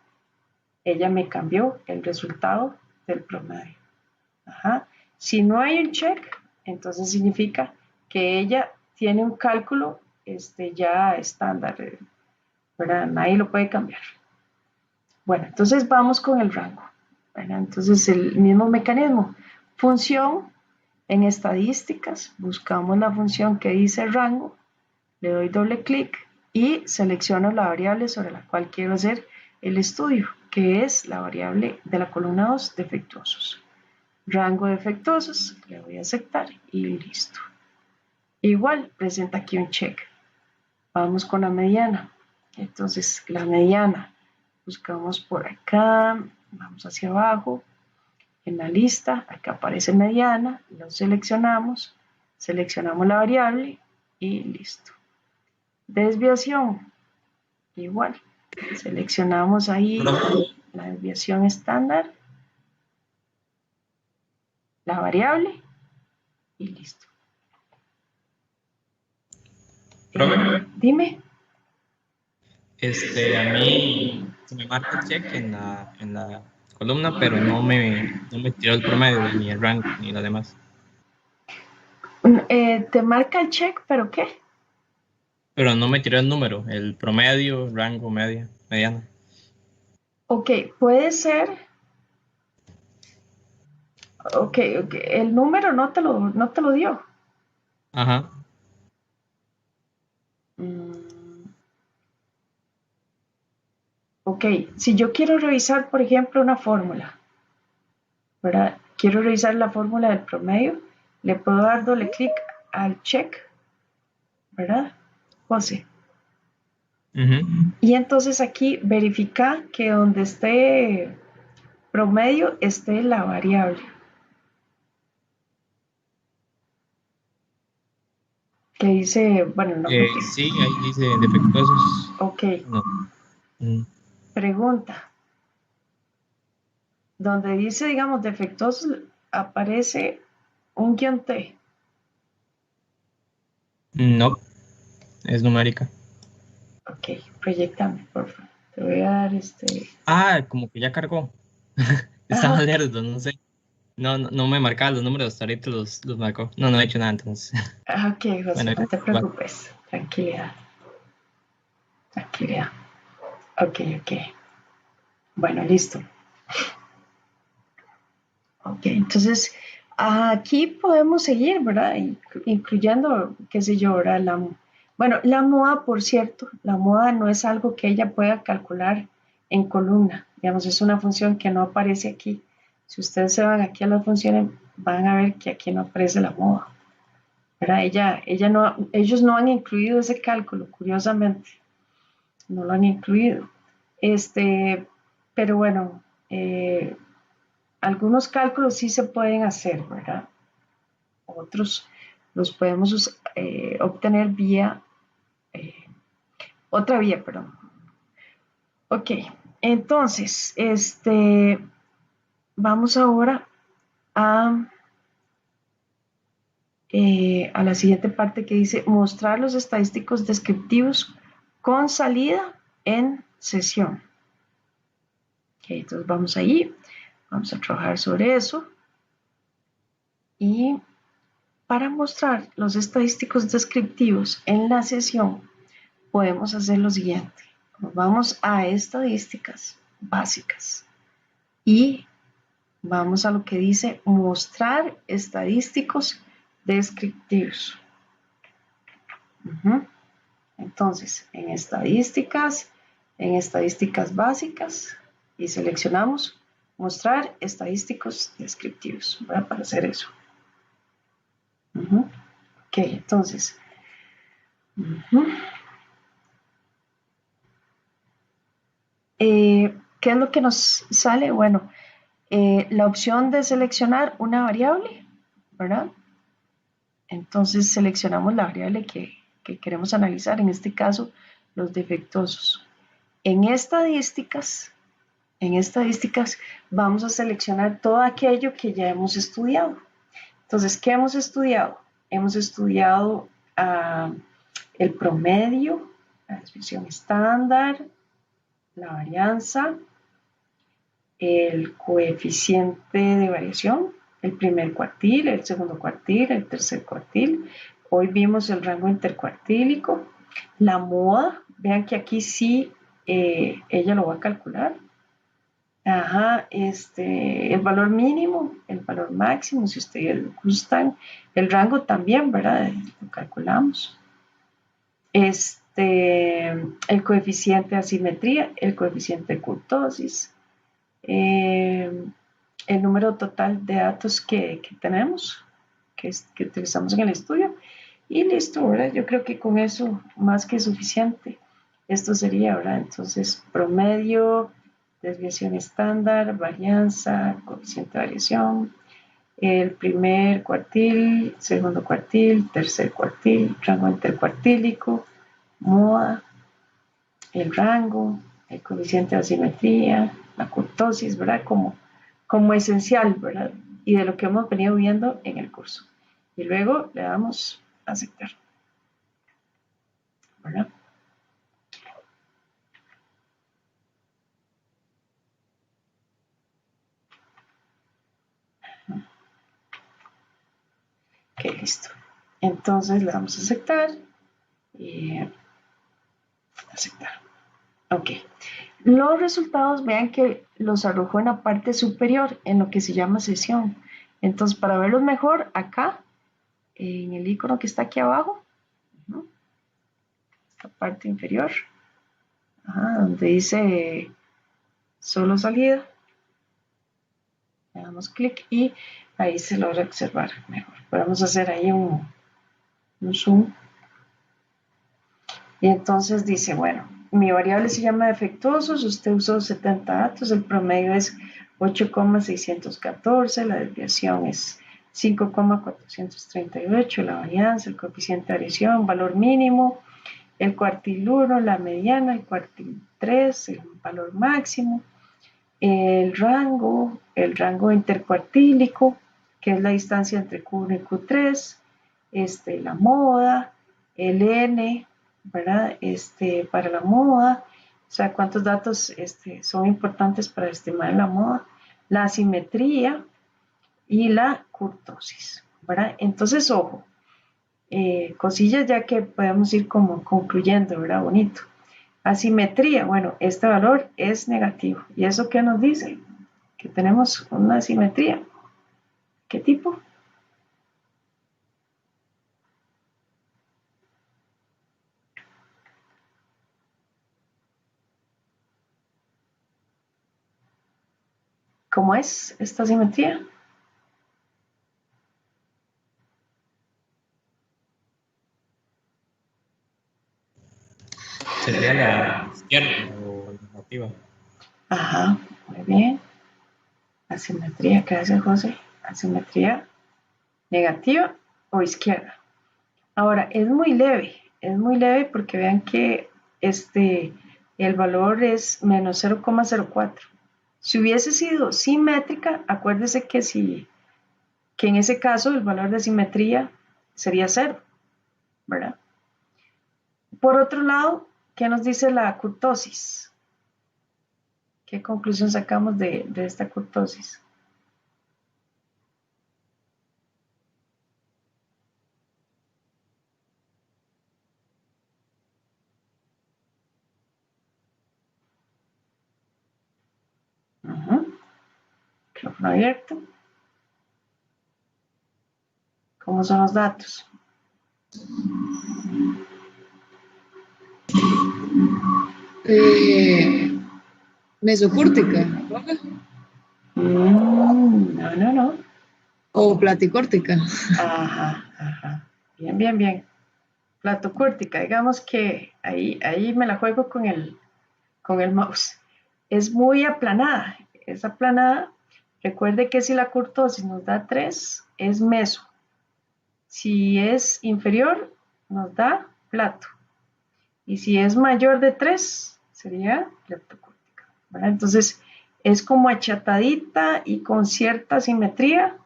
ella me cambió el resultado del promedio. Ajá. Si no hay un check, entonces significa que ella tiene un cálculo ya estándar, ¿verdad? Nadie lo puede cambiar. Bueno, entonces vamos con el rango, ¿verdad? Entonces el mismo mecanismo. Función en estadísticas, buscamos la función que dice rango, le doy doble clic y selecciono la variable sobre la cual quiero hacer el estudio, que es la variable de la columna 2, defectuosos. Rango de defectuosos, le voy a aceptar y listo. Igual presenta aquí un check. Vamos con la mediana. Entonces la mediana, buscamos por acá, vamos hacia abajo, en la lista, acá aparece mediana, lo seleccionamos la variable y listo. Desviación, igual, seleccionamos ahí la desviación estándar, la variable y listo. Dime. A mí se me marca el check en la columna, pero no me tiró el promedio, ni el rango, ni lo demás. Te marca el check, ¿pero qué? Pero no me tiró el número, el promedio, rango, mediana. Ok, puede ser. Ok, el número no te lo dio. Ajá. Ok, si yo quiero revisar, por ejemplo, una fórmula, ¿verdad? Quiero revisar la fórmula del promedio, le puedo dar doble clic al check, ¿verdad, José? Y entonces aquí verifica que donde esté promedio esté la variable. que dice, bueno, no, Sí, ahí dice defectuosos. ok, No. Mm, pregunta, donde dice, digamos, defectuosos, aparece un guión T. no, es numérica. Ok, proyectame, por favor. Te voy a dar Ah, como que ya cargó. Ah, Estaba ok, lerdo, no sé. No me marcaba los números, hasta ahorita los marcó. No he hecho nada entonces. ok, Bueno, José, no te igual. preocupes. Tranquilidad, tranquilidad. Ok, ok. Bueno, listo. Ok, entonces aquí podemos seguir, ¿verdad? Incluyendo, qué sé yo, ¿verdad? Bueno, la moda, por cierto, la moda no es algo que ella pueda calcular en columna. Digamos, es una función que no aparece aquí. Si ustedes se van aquí a las funciones, van a ver que aquí no aparece la moda, ¿verdad? Ella no, ellos no han incluido ese cálculo, curiosamente, no lo han incluido. Pero bueno, algunos cálculos sí se pueden hacer, ¿verdad? Otros los podemos obtener vía, eh, otra vía, perdón. Ok, entonces, vamos ahora a, a la siguiente parte que dice mostrar los estadísticos descriptivos con salida en sesión. Ok, entonces vamos ahí, vamos a trabajar sobre eso. Y para mostrar los estadísticos descriptivos en la sesión, podemos hacer lo siguiente. Nos vamos a estadísticas básicas y vamos a lo que dice mostrar estadísticos descriptivos. Entonces, en estadísticas básicas y seleccionamos mostrar estadísticos descriptivos. Voy a aparecer eso. Ok, entonces. ¿Qué es lo que nos sale? Bueno, la opción de seleccionar una variable, ¿verdad? Entonces seleccionamos la variable que queremos analizar, en este caso los defectuosos. En estadísticas vamos a seleccionar todo aquello que ya hemos estudiado. Entonces, ¿qué hemos estudiado? Hemos estudiado el promedio, la desviación estándar, la varianza, el coeficiente de variación, el primer cuartil, el segundo cuartil, el tercer cuartil. Hoy vimos el rango intercuartílico, la moda, vean que aquí sí ella lo va a calcular. Ajá, el valor mínimo, el valor máximo, si ustedes gustan, el rango también, ¿verdad? Lo calculamos. El coeficiente de asimetría, el coeficiente de kurtosis, el número total de datos que tenemos, que utilizamos en el estudio, y listo, ¿verdad? Yo creo que con eso más que suficiente. Esto sería, ¿verdad? Entonces, promedio, desviación estándar, varianza, coeficiente de variación, el primer cuartil, segundo cuartil, tercer cuartil, rango intercuartílico, moda, el rango, el coeficiente de asimetría, la kurtosis, ¿verdad? Como esencial, ¿verdad? Y de lo que hemos venido viendo en el curso. Y luego le damos a aceptar, ¿verdad? Ok, listo. Entonces le damos a aceptar y aceptar. Ok. Los resultados, vean que los arrojó en la parte superior, en lo que se llama sesión. Entonces, para verlos mejor, acá, en el icono que está aquí abajo, la parte inferior, donde dice solo salida, le damos clic y ahí se logra observar mejor. Podemos hacer ahí un zoom. Y entonces dice, bueno, mi variable se llama defectuosos, usted usó 70 datos, el promedio es 8,614, la desviación es 5,438, la varianza, el coeficiente de variación, valor mínimo, el cuartil 1, la mediana, el cuartil 3, el valor máximo, el rango intercuartílico, que es la distancia entre Q1 y Q3, la moda, el N, ¿verdad? Para la moda, o sea, cuántos datos son importantes para estimar la moda, la asimetría y la kurtosis, ¿verdad? Entonces, ojo, cosillas ya que podemos ir como concluyendo, ¿verdad? Bonito. Asimetría, bueno, este valor es negativo. ¿Y eso qué nos dice? Que tenemos una asimetría. ¿Qué tipo? ¿Cómo es esta asimetría? Sería la izquierda o la negativa. Ajá, muy bien. Asimetría, ¿qué hace José? Asimetría negativa o izquierda. Ahora, es muy leve porque vean que el valor es menos 0,04. Si hubiese sido simétrica, acuérdese que en ese caso el valor de simetría sería 0, ¿verdad? Por otro lado, ¿qué nos dice la kurtosis? ¿Qué conclusión sacamos de esta kurtosis? Micrófono abierto. ¿Cómo son los datos? Mesocórtica. No. O platicórtica. Ajá. Bien. Platocórtica, digamos que ahí me la juego con el mouse. Es muy aplanada. Es aplanada. Recuerde que si la kurtosis nos da 3, es meso. Si es inferior, nos da plato. Y si es mayor de 3, sería leptocórtica, ¿verdad? Entonces, es como achatadita y con cierta simetría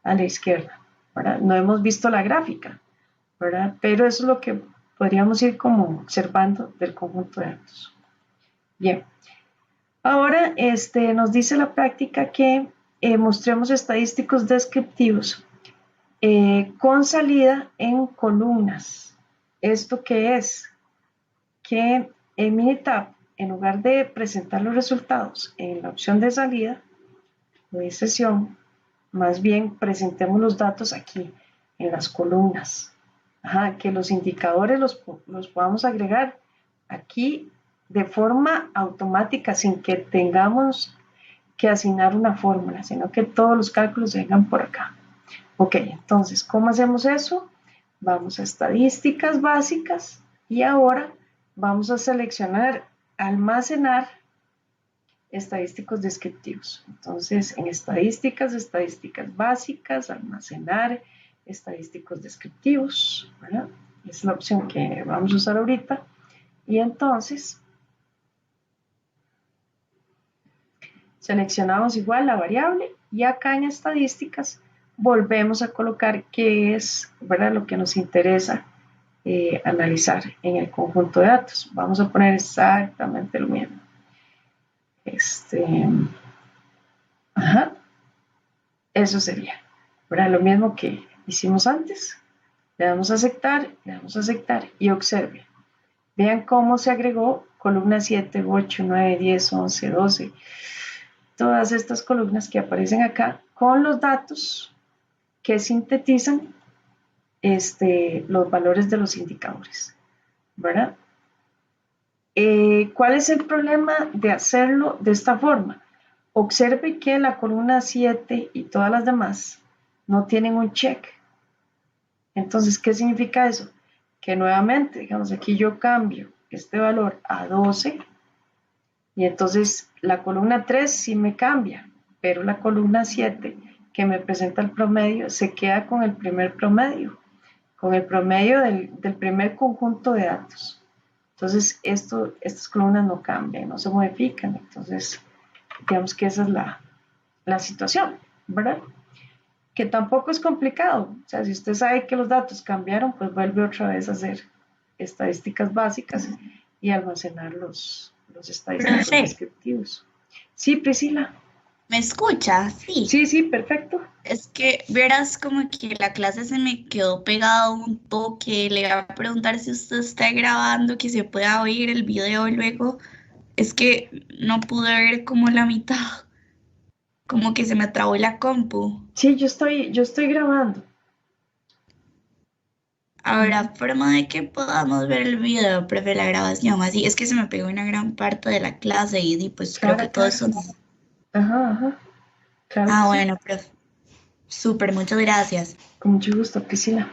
a la izquierda, ¿verdad? No hemos visto la gráfica, ¿verdad? Pero eso es lo que podríamos ir como observando del conjunto de datos. Bien. Ahora, nos dice la práctica que mostremos estadísticos descriptivos con salida en columnas. ¿Esto qué es? Que en Minitab, en lugar de presentar los resultados en la opción de salida o de sesión, más bien presentemos los datos aquí, en las columnas. Que los indicadores los podamos agregar aquí de forma automática, sin que tengamos que asignar una fórmula, sino que todos los cálculos vengan por acá. Ok, entonces, ¿cómo hacemos eso? Vamos a estadísticas básicas y ahora vamos a seleccionar almacenar estadísticos descriptivos. Entonces, en estadísticas básicas, almacenar estadísticos descriptivos, ¿verdad? Es la opción que vamos a usar ahorita. Y entonces, seleccionamos igual la variable y acá en estadísticas volvemos a colocar qué es, ¿verdad?, lo que nos interesa analizar en el conjunto de datos. Vamos a poner exactamente lo mismo. Eso sería, ¿verdad?, lo mismo que hicimos antes. Le damos a aceptar y observe. Vean cómo se agregó columna 7, 8, 9, 10, 11, 12. Todas estas columnas que aparecen acá con los datos que sintetizan los valores de los indicadores, ¿verdad? ¿Cuál es el problema de hacerlo de esta forma? Observe que la columna 7 y todas las demás no tienen un check. Entonces, ¿qué significa eso? Que nuevamente, digamos, aquí yo cambio este valor a 12 y entonces la columna 3 sí me cambia, pero la columna 7 que me presenta el promedio se queda con el primer promedio, con el promedio del primer conjunto de datos. Entonces, estas columnas no cambian, no se modifican. Entonces, digamos que esa es la situación, ¿verdad? Que tampoco es complicado. O sea, si usted sabe que los datos cambiaron, pues vuelve otra vez a hacer estadísticas básicas y almacenar los estadísticos Profe. descriptivos. Sí, Priscila. ¿Me escucha? Sí. Sí, sí, perfecto. Es que verás como que la clase se me quedó pegada un toque. Le voy a preguntar si usted está grabando, que se pueda oír el video luego. Es que no pude ver como la mitad. Como que se me trabó la compu. Sí, yo estoy grabando. Habrá forma de que podamos ver el video, profe, la grabación. Así es que se me pegó una gran parte de la clase y pues creo que todo eso. Ajá, ajá. Claro que sí. Bueno, profe. Súper, muchas gracias. Con mucho gusto, Priscila.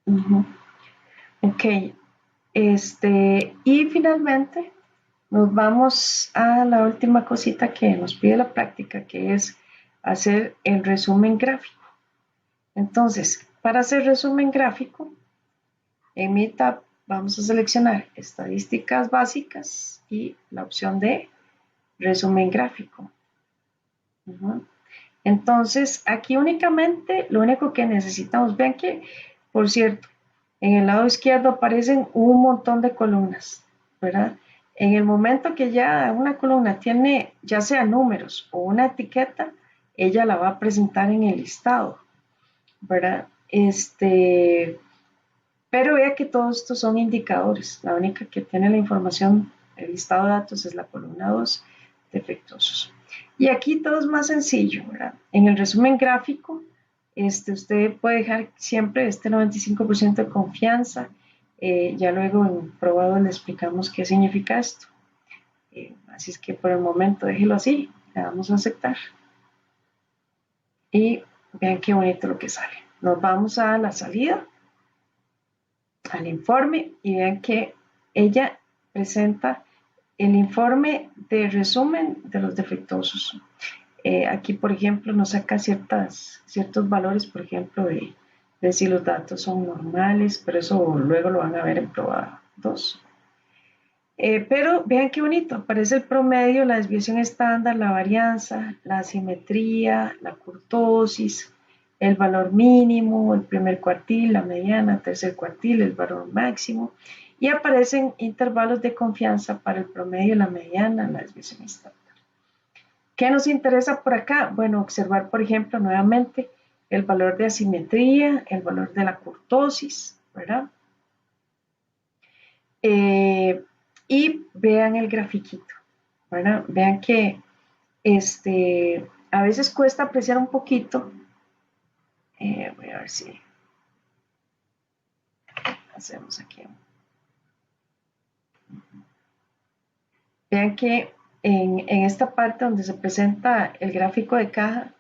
Ujú. Ok. Y finalmente nos vamos a la última cosita que nos pide la práctica, que es hacer el resumen gráfico. Entonces, para hacer resumen gráfico, en mi tab vamos a seleccionar estadísticas básicas y la opción de resumen gráfico. Ujú. Entonces, aquí únicamente lo único que necesitamos, vean que, por cierto, en el lado izquierdo aparecen un montón de columnas, ¿verdad? En el momento que ya una columna tiene ya sea números o una etiqueta, ella la va a presentar en el listado, ¿verdad? Pero vea que todos estos son indicadores. La única que tiene la información, el listado de datos, es la columna 2, defectuosos. Y aquí todo es más sencillo, ¿verdad? En el resumen gráfico, usted puede dejar siempre este 95% de confianza. Ya luego en probado le explicamos qué significa esto. Así es que por el momento déjelo así, le damos a aceptar. Y vean qué bonito lo que sale. Nos vamos a la salida, al informe, y vean que ella presenta el informe de resumen de los defectuosos. Aquí, por ejemplo, nos saca ciertos valores, por ejemplo, de si los datos son normales, pero eso luego lo van a ver en prueba 2. Pero vean qué bonito, aparece el promedio, la desviación estándar, la varianza, la asimetría, la kurtosis, el valor mínimo, el primer cuartil, la mediana, tercer cuartil, el valor máximo, y aparecen intervalos de confianza para el promedio, la mediana, la desviación estándar. ¿Qué nos interesa por acá? Bueno, observar, por ejemplo, nuevamente el valor de asimetría, el valor de la kurtosis, ¿verdad? Y vean el grafiquito, ¿verdad? Vean que a veces cuesta apreciar un poquito. Voy a ver si hacemos aquí. Vean que en esta parte donde se presenta el gráfico de caja,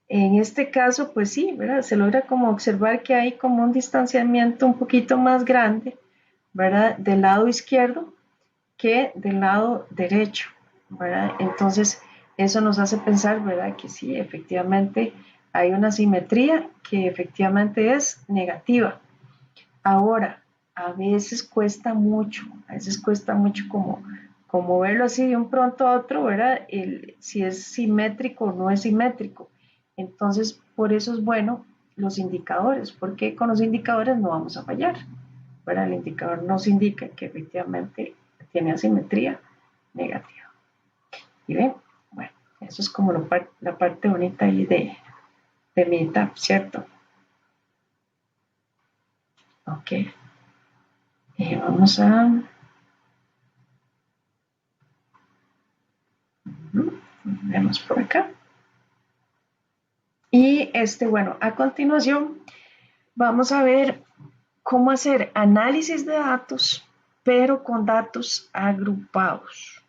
en este caso, pues sí, ¿verdad? Se logra como observar que hay como un distanciamiento un poquito más grande, ¿verdad? Del lado izquierdo que del lado derecho, ¿verdad? Entonces, eso nos hace pensar, ¿verdad? Que sí, efectivamente hay una simetría que efectivamente es negativa. Ahora, a veces cuesta mucho como verlo así de un pronto a otro, ¿verdad? Si es simétrico o no es simétrico. Entonces, por eso es bueno los indicadores, porque con los indicadores no vamos a fallar, ¿verdad? El indicador nos indica que efectivamente tiene asimetría negativa. ¿Y ven? Bueno, eso es como la parte bonita ahí de mi tab, ¿cierto? Ok. Vamos a... Vemos por acá. Y bueno, a continuación vamos a ver cómo hacer análisis de datos, pero con datos agrupados.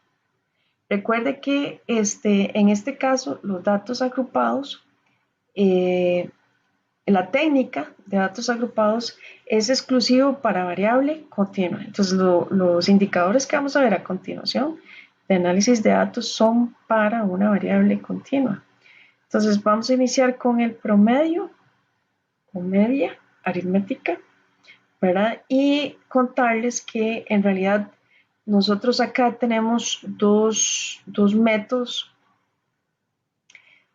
Recuerde que en este caso los datos agrupados, la técnica de datos agrupados es exclusivo para variable continua. Entonces los indicadores que vamos a ver a continuación de análisis de datos son para una variable continua. Entonces vamos a iniciar con el promedio o media aritmética, ¿verdad? Y contarles que en realidad nosotros acá tenemos dos métodos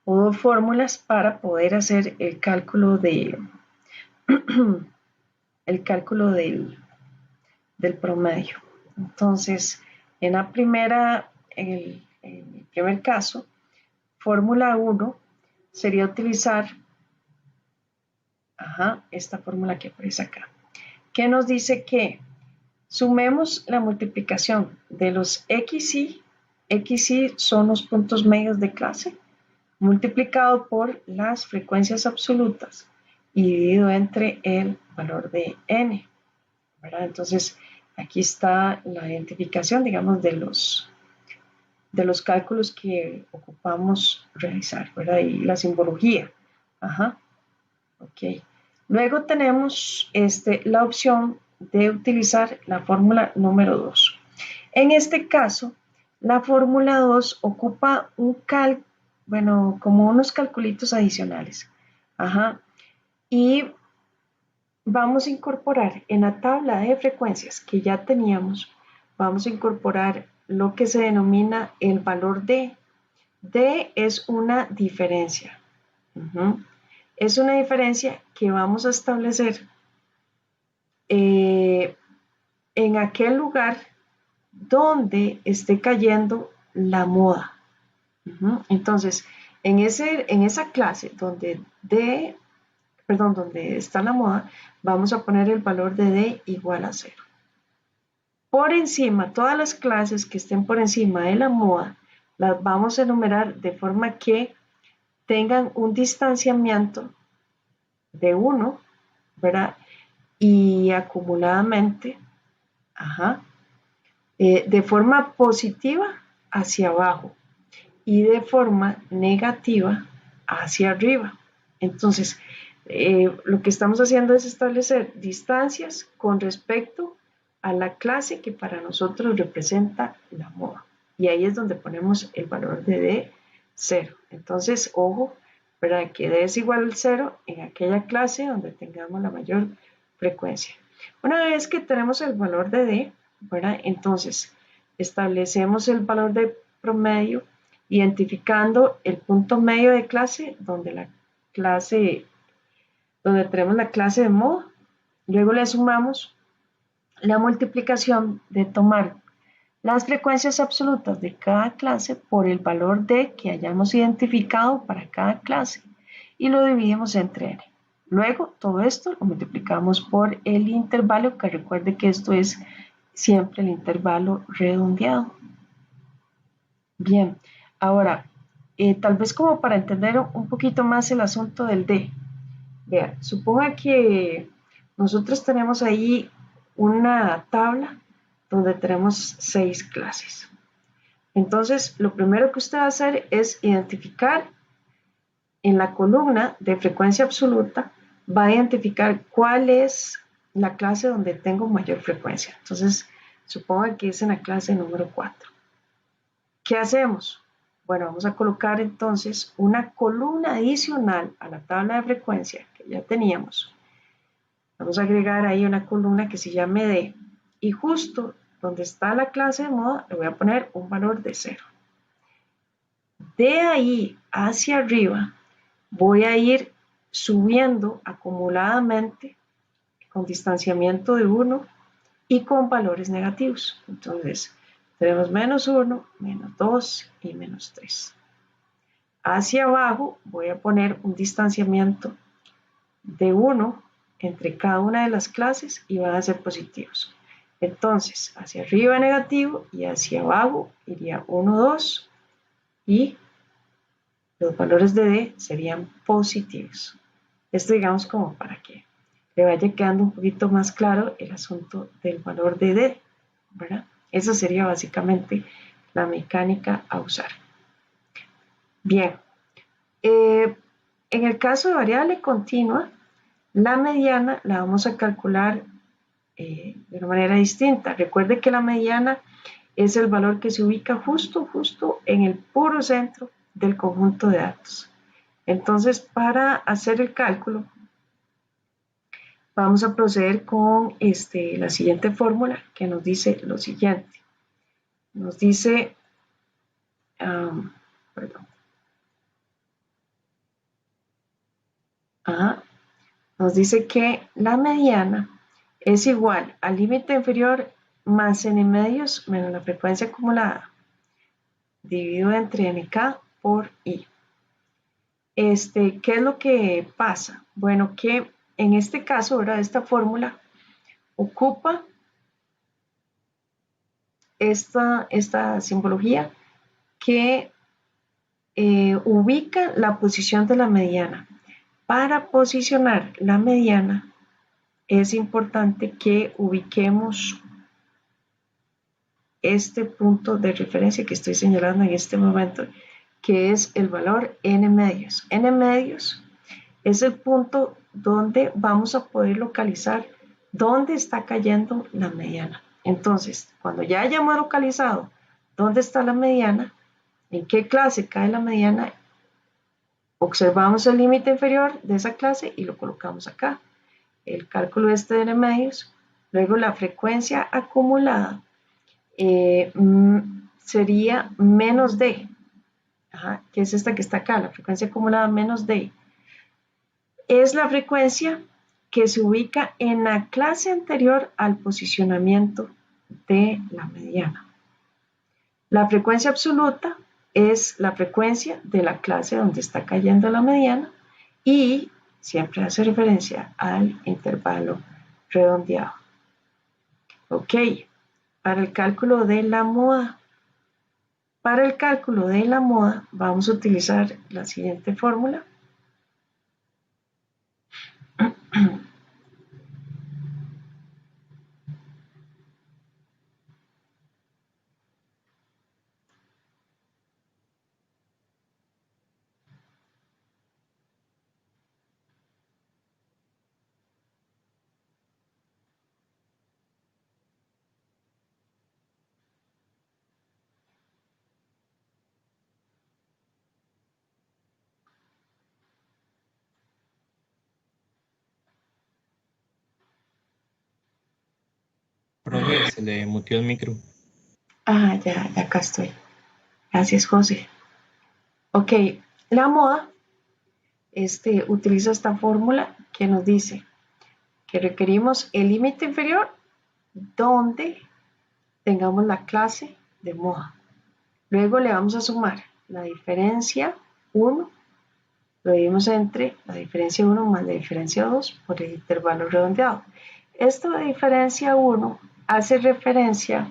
o dos fórmulas para poder hacer el cálculo del promedio. Entonces, en el primer caso, fórmula 1 sería utilizar esta fórmula que aparece acá, que nos dice que sumemos la multiplicación de los XY son los puntos medios de clase, multiplicado por las frecuencias absolutas y dividido entre el valor de n, ¿verdad? Entonces, aquí está la identificación, digamos, de los cálculos que ocupamos realizar, ¿verdad? Y la simbología. Ok. Luego tenemos la opción de utilizar la fórmula número 2. En este caso, la fórmula 2 ocupa como unos calculitos adicionales. Y vamos a incorporar en la tabla de frecuencias que ya teníamos, vamos a incorporar lo que se denomina el valor D. D es una diferencia. Es una diferencia que vamos a establecer en aquel lugar donde esté cayendo la moda. Entonces, en esa clase donde está la moda, vamos a poner el valor de D igual a 0. Por encima, todas las clases que estén por encima de la moda, las vamos a enumerar de forma que tengan un distanciamiento de 1, ¿verdad? Y acumuladamente, de forma positiva hacia abajo y de forma negativa hacia arriba. Entonces, lo que estamos haciendo es establecer distancias con respecto a la clase que para nosotros representa la moda. Y ahí es donde ponemos el valor de D 0. Entonces, ojo, ¿verdad? Que D es igual al 0 en aquella clase donde tengamos la mayor frecuencia. Una vez que tenemos el valor de D, ¿verdad? Entonces, establecemos el valor de promedio identificando el punto medio de clase donde tenemos la clase de moda. Luego le sumamos la multiplicación de tomar las frecuencias absolutas de cada clase por el valor D que hayamos identificado para cada clase y lo dividimos entre n. Luego todo esto lo multiplicamos por el intervalo, que recuerde que esto es siempre el intervalo redondeado. Bien, ahora tal vez como para entender un poquito más el asunto del D. Vean, suponga que nosotros tenemos ahí una tabla donde tenemos 6 clases. Entonces, lo primero que usted va a hacer es identificar en la columna de frecuencia absoluta, va a identificar cuál es la clase donde tengo mayor frecuencia. Entonces, suponga que es en la clase número 4. ¿Qué hacemos? Bueno, vamos a colocar entonces una columna adicional a la tabla de frecuencia que ya teníamos. Vamos a agregar ahí una columna que se llame D. Y justo donde está la clase de moda, le voy a poner un valor de 0. De ahí hacia arriba, voy a ir subiendo acumuladamente con distanciamiento de 1 y con valores negativos. Entonces, tenemos menos 1, menos 2 y menos 3. Hacia abajo voy a poner un distanciamiento de 1 entre cada una de las clases y van a ser positivos. Entonces, hacia arriba negativo y hacia abajo iría 1, 2 y los valores de D serían positivos. Esto digamos como para que le vaya quedando un poquito más claro el asunto del valor de D, ¿verdad? Esa sería básicamente la mecánica a usar. Bien, en el caso de variable continua, la mediana la vamos a calcular de una manera distinta. Recuerde que la mediana es el valor que se ubica justo en el puro centro del conjunto de datos. Entonces, para hacer el cálculo, vamos a proceder con la siguiente fórmula que nos dice lo siguiente. Nos dice, perdón. Nos dice que la mediana es igual al límite inferior más n medios menos la frecuencia acumulada dividido entre nk por i. ¿Qué es lo que pasa? Bueno, que en este caso, ¿verdad? Esta fórmula ocupa esta simbología que ubica la posición de la mediana. Para posicionar la mediana es importante que ubiquemos este punto de referencia que estoy señalando en este momento, que es el valor n medios. N medios es el punto donde vamos a poder localizar dónde está cayendo la mediana. Entonces, cuando ya hayamos localizado dónde está la mediana, en qué clase cae la mediana, observamos el límite inferior de esa clase y lo colocamos acá. El cálculo de n medios, luego la frecuencia acumulada sería menos d, que es esta que está acá, la frecuencia acumulada menos d. Es la frecuencia que se ubica en la clase anterior al posicionamiento de la mediana. La frecuencia absoluta es la frecuencia de la clase donde está cayendo la mediana y siempre hace referencia al intervalo redondeado. Ok, para el cálculo de la moda. Para el cálculo de la moda vamos a utilizar la siguiente fórmula. Profe, se le mutió el micro. Ya acá estoy. Gracias, José. Ok, la moda utiliza esta fórmula que nos dice que requerimos el límite inferior donde tengamos la clase de moda. Luego le vamos a sumar la diferencia 1, lo dividimos entre la diferencia 1 más la diferencia 2 por el intervalo redondeado. Esta diferencia 1 hace referencia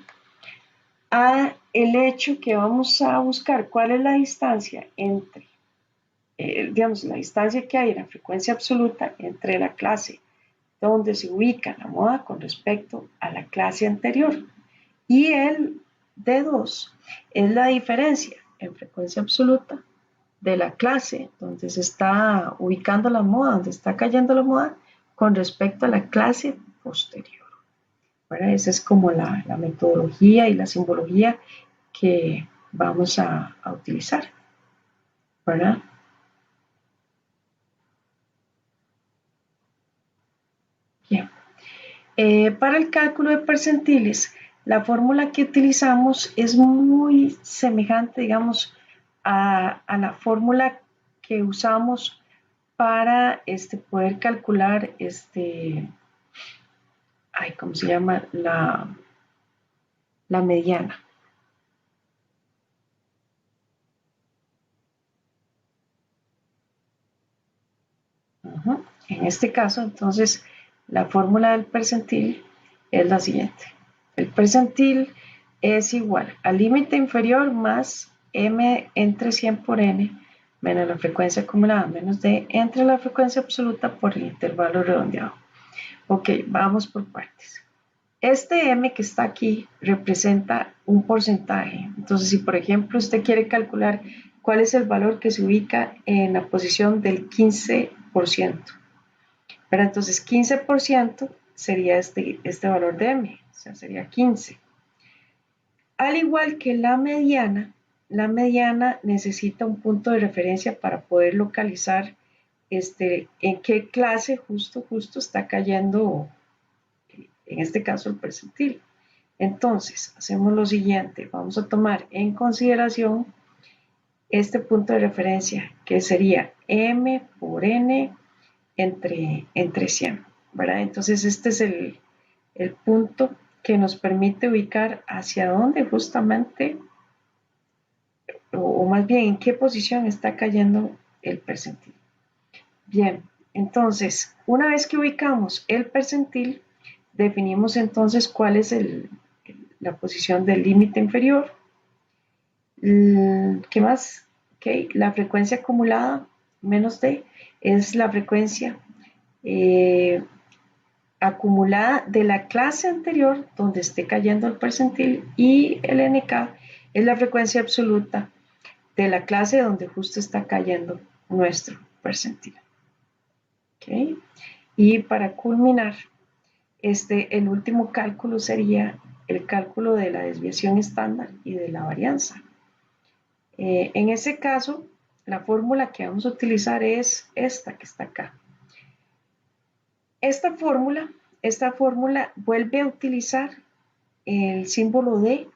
a el hecho que vamos a buscar cuál es la distancia entre, digamos, la distancia que hay en la frecuencia absoluta entre la clase donde se ubica la moda con respecto a la clase anterior. Y el D2 es la diferencia en frecuencia absoluta de la clase donde se está ubicando la moda, donde está cayendo la moda, con respecto a la clase posterior. Bueno, esa es como la metodología y la simbología que vamos a utilizar, ¿verdad? Bien. Para el cálculo de percentiles, la fórmula que utilizamos es muy semejante, digamos, a la fórmula que usamos para poder calcular ¿cómo se llama? La mediana. En este caso, entonces, la fórmula del percentil es la siguiente. El percentil es igual al límite inferior más m entre 100 por n menos la frecuencia acumulada menos d entre la frecuencia absoluta por el intervalo redondeado. Ok, vamos por partes. Este m que está aquí representa un porcentaje. Entonces, si por ejemplo usted quiere calcular cuál es el valor que se ubica en la posición del 15%, pero entonces 15% sería este valor de m, o sea, sería 15. Al igual que la mediana, la mediana necesita un punto de referencia para poder localizar en qué clase justo está cayendo, en este caso, el percentil. Entonces, hacemos lo siguiente, vamos a tomar en consideración este punto de referencia, que sería m por n entre 100, ¿verdad? Entonces, este es el punto que nos permite ubicar hacia dónde justamente, o más bien en qué posición está cayendo el percentil. Bien, entonces, una vez que ubicamos el percentil, definimos entonces cuál es la posición del límite inferior. ¿Qué más? Okay. La frecuencia acumulada, menos D, es la frecuencia acumulada de la clase anterior donde esté cayendo el percentil, y el NK es la frecuencia absoluta de la clase donde justo está cayendo nuestro percentil. Okay. Y para culminar, el último cálculo sería el cálculo de la desviación estándar y de la varianza. En ese caso, la fórmula que vamos a utilizar es esta que está acá. Esta fórmula vuelve a utilizar el símbolo D,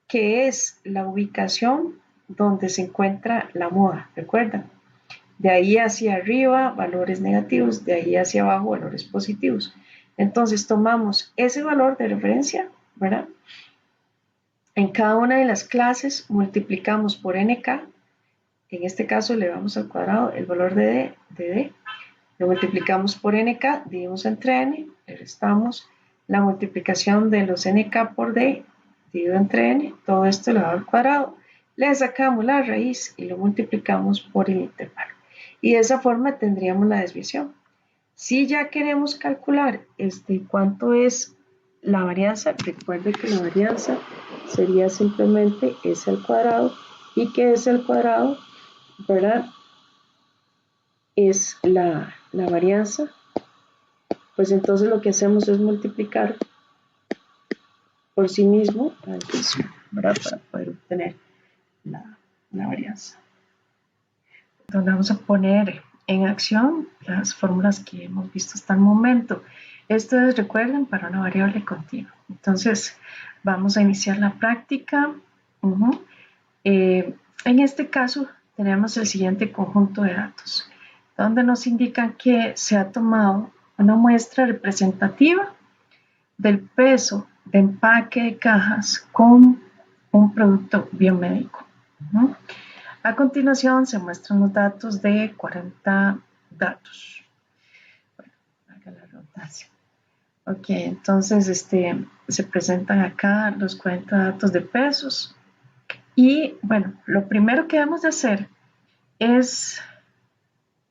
que es la ubicación donde se encuentra la moda, ¿recuerdan? De ahí hacia arriba, valores negativos, de ahí hacia abajo, valores positivos. Entonces, tomamos ese valor de referencia, ¿verdad? En cada una de las clases multiplicamos por NK. En este caso, le damos al cuadrado el valor de D. Lo multiplicamos por NK, dividimos entre N, le restamos la multiplicación de los NK por D, dividido entre N, todo esto elevado al cuadrado, le sacamos la raíz y lo multiplicamos por el intervalo. Y de esa forma tendríamos la desviación. Si ya queremos calcular cuánto es la varianza, recuerde que la varianza sería simplemente S al cuadrado, y que S al cuadrado, ¿verdad?, es la varianza. Pues entonces lo que hacemos es multiplicar por sí mismo la desviación, ¿verdad?, para poder obtener la varianza. Entonces vamos a poner en acción las fórmulas que hemos visto hasta el momento. Esto es, recuerden, para una variable continua. Entonces vamos a iniciar la práctica. En este caso tenemos el siguiente conjunto de datos, donde nos indican que se ha tomado una muestra representativa del peso de empaque de cajas con un producto biomédico. A continuación se muestran los datos de 40 datos. Bueno, haga la redundancia. Ok, entonces se presentan acá los 40 datos de pesos. Y bueno, lo primero que debemos de hacer es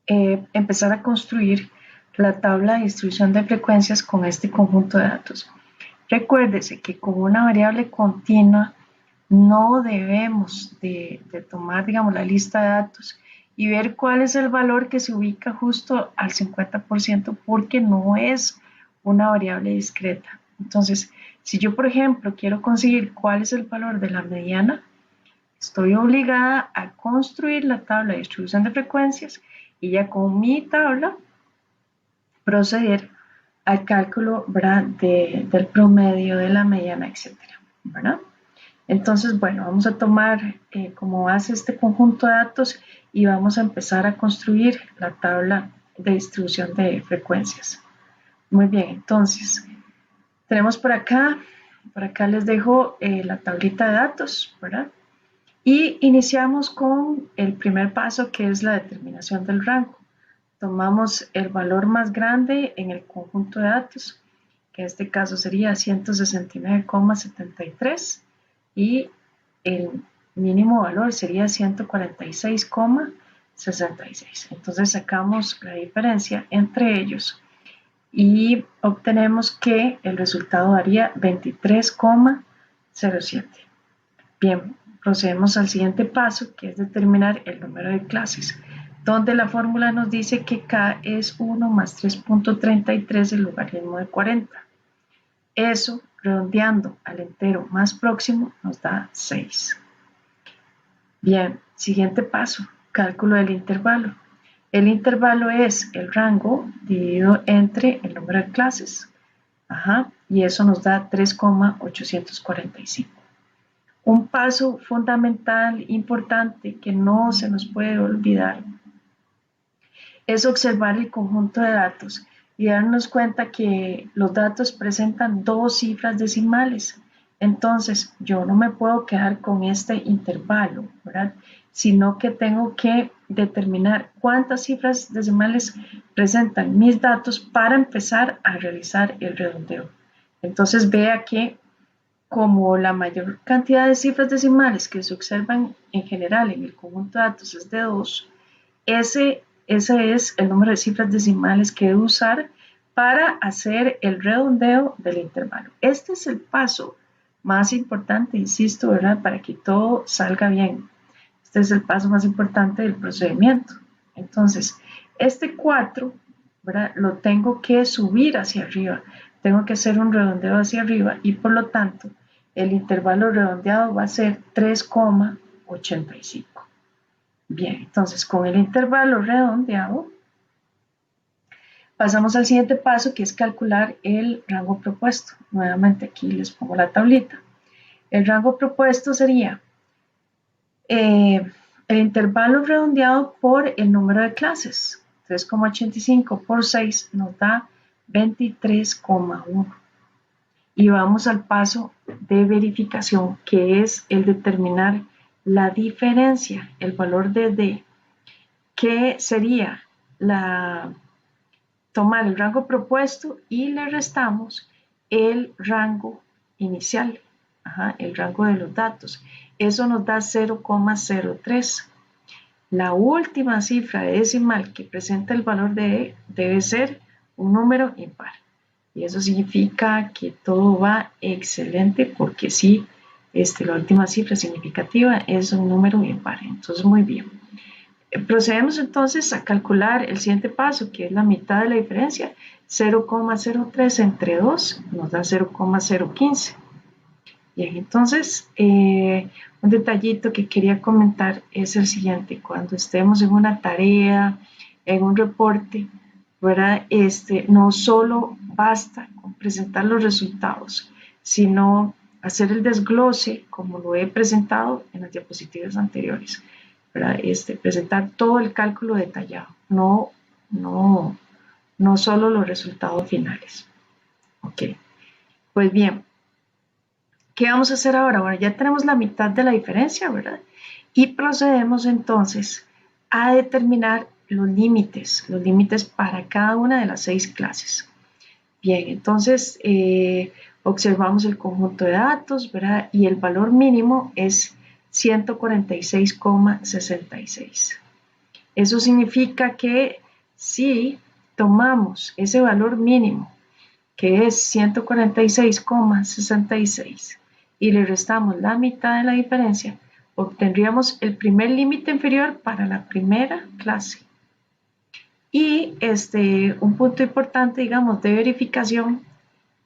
empezar a construir la tabla de distribución de frecuencias con este conjunto de datos. Recuérdese que con una variable continua no debemos de tomar, digamos, la lista de datos y ver cuál es el valor que se ubica justo al 50%, porque no es una variable discreta. Entonces, si yo, por ejemplo, quiero conseguir cuál es el valor de la mediana, estoy obligada a construir la tabla de distribución de frecuencias y ya con mi tabla proceder al cálculo, ¿verdad?, del promedio, de la mediana, etcétera, ¿verdad? Entonces, bueno, vamos a tomar como base este conjunto de datos y vamos a empezar a construir la tabla de distribución de frecuencias. Muy bien, entonces, tenemos por acá les dejo la tablita de datos, ¿verdad? Y iniciamos con el primer paso, que es la determinación del rango. Tomamos el valor más grande en el conjunto de datos, que en este caso sería 169,73, y el mínimo valor sería 146,66. Entonces sacamos la diferencia entre ellos y obtenemos que el resultado daría 23,07. Bien, procedemos al siguiente paso, que es determinar el número de clases, donde la fórmula nos dice que K es 1 más 3.33 el logaritmo de 40. Eso, redondeando al entero más próximo, nos da 6. Bien, siguiente paso, cálculo del intervalo. El intervalo es el rango dividido entre el número de clases. Ajá, y eso nos da 3,845. Un paso fundamental, importante, que no se nos puede olvidar, es observar el conjunto de datos y darnos cuenta que los datos presentan dos cifras decimales. Entonces, yo no me puedo quedar con este intervalo, ¿verdad? Sino que tengo que determinar cuántas cifras decimales presentan mis datos para empezar a realizar el redondeo. Entonces, vea que como la mayor cantidad de cifras decimales que se observan en general en el conjunto de datos es de 2, ese es el número de cifras decimales que debo usar para hacer el redondeo del intervalo. Este es el paso más importante, insisto, ¿verdad? Para que todo salga bien. Este es el paso más importante del procedimiento. Entonces, este 4, ¿verdad? Lo tengo que subir hacia arriba. Tengo que hacer un redondeo hacia arriba y por lo tanto, el intervalo redondeado va a ser 3,85. Bien, entonces con el intervalo redondeado, pasamos al siguiente paso, que es calcular el rango propuesto. Nuevamente aquí les pongo la tablita. El rango propuesto sería el intervalo redondeado por el número de clases. 3,85 por 6 nos da 23,1. Y vamos al paso de verificación, que es el determinar la diferencia, el valor de D, que sería tomar el rango propuesto y le restamos el rango inicial, el rango de los datos. Eso nos da 0,03. La última cifra decimal que presenta el valor de E debe ser un número impar. Y eso significa que todo va excelente porque sí, la última cifra significativa es un número impar. Entonces, muy bien. Procedemos entonces a calcular el siguiente paso, que es la mitad de la diferencia. 0,03 entre 2 nos da 0,015. Bien, entonces, un detallito que quería comentar es el siguiente. Cuando estemos en una tarea, en un reporte, ¿verdad? No solo basta con presentar los resultados, sino hacer el desglose, como lo he presentado en las diapositivas anteriores, ¿verdad? Presentar todo el cálculo detallado, no solo los resultados finales. Ok, pues bien, ¿qué vamos a hacer ahora? Bueno, ya tenemos la mitad de la diferencia, ¿verdad? Y procedemos entonces a determinar los límites para cada una de las 6 clases. Bien, entonces observamos el conjunto de datos, ¿verdad? Y el valor mínimo es 146,66. Eso significa que si tomamos ese valor mínimo, que es 146,66, y le restamos la mitad de la diferencia, obtendríamos el primer límite inferior para la primera clase. Y un punto importante, digamos, de verificación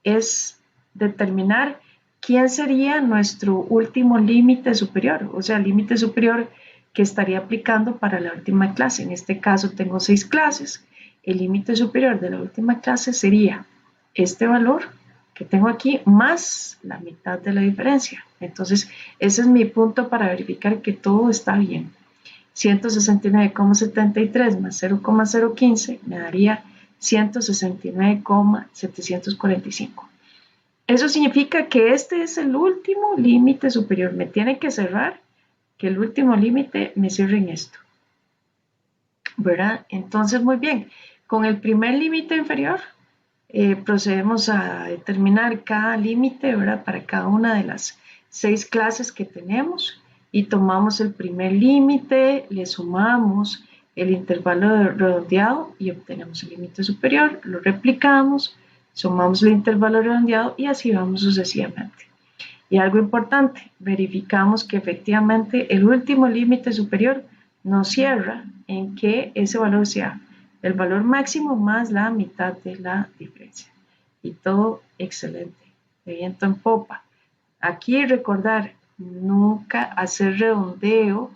es determinar quién sería nuestro último límite superior, o sea, el límite superior que estaría aplicando para la última clase. En este caso tengo 6 clases. El límite superior de la última clase sería este valor que tengo aquí más la mitad de la diferencia. Entonces, ese es mi punto para verificar que todo está bien. 169,73 más 0,015 me daría 169,745. Eso significa que este es el último límite superior. Me tiene que cerrar, que el último límite me cierre en esto, ¿verdad? Entonces, muy bien. Con el primer límite inferior, procedemos a determinar cada límite, ¿verdad? Para cada una de las 6 clases que tenemos y tomamos el primer límite, le sumamos el intervalo redondeado y obtenemos el límite superior, lo replicamos, sumamos el intervalo redondeado y así vamos sucesivamente. Y algo importante, verificamos que efectivamente el último límite superior nos cierra en que ese valor sea el valor máximo más la mitad de la diferencia. Y todo excelente, de viento en popa. Aquí recordar, nunca hacer redondeo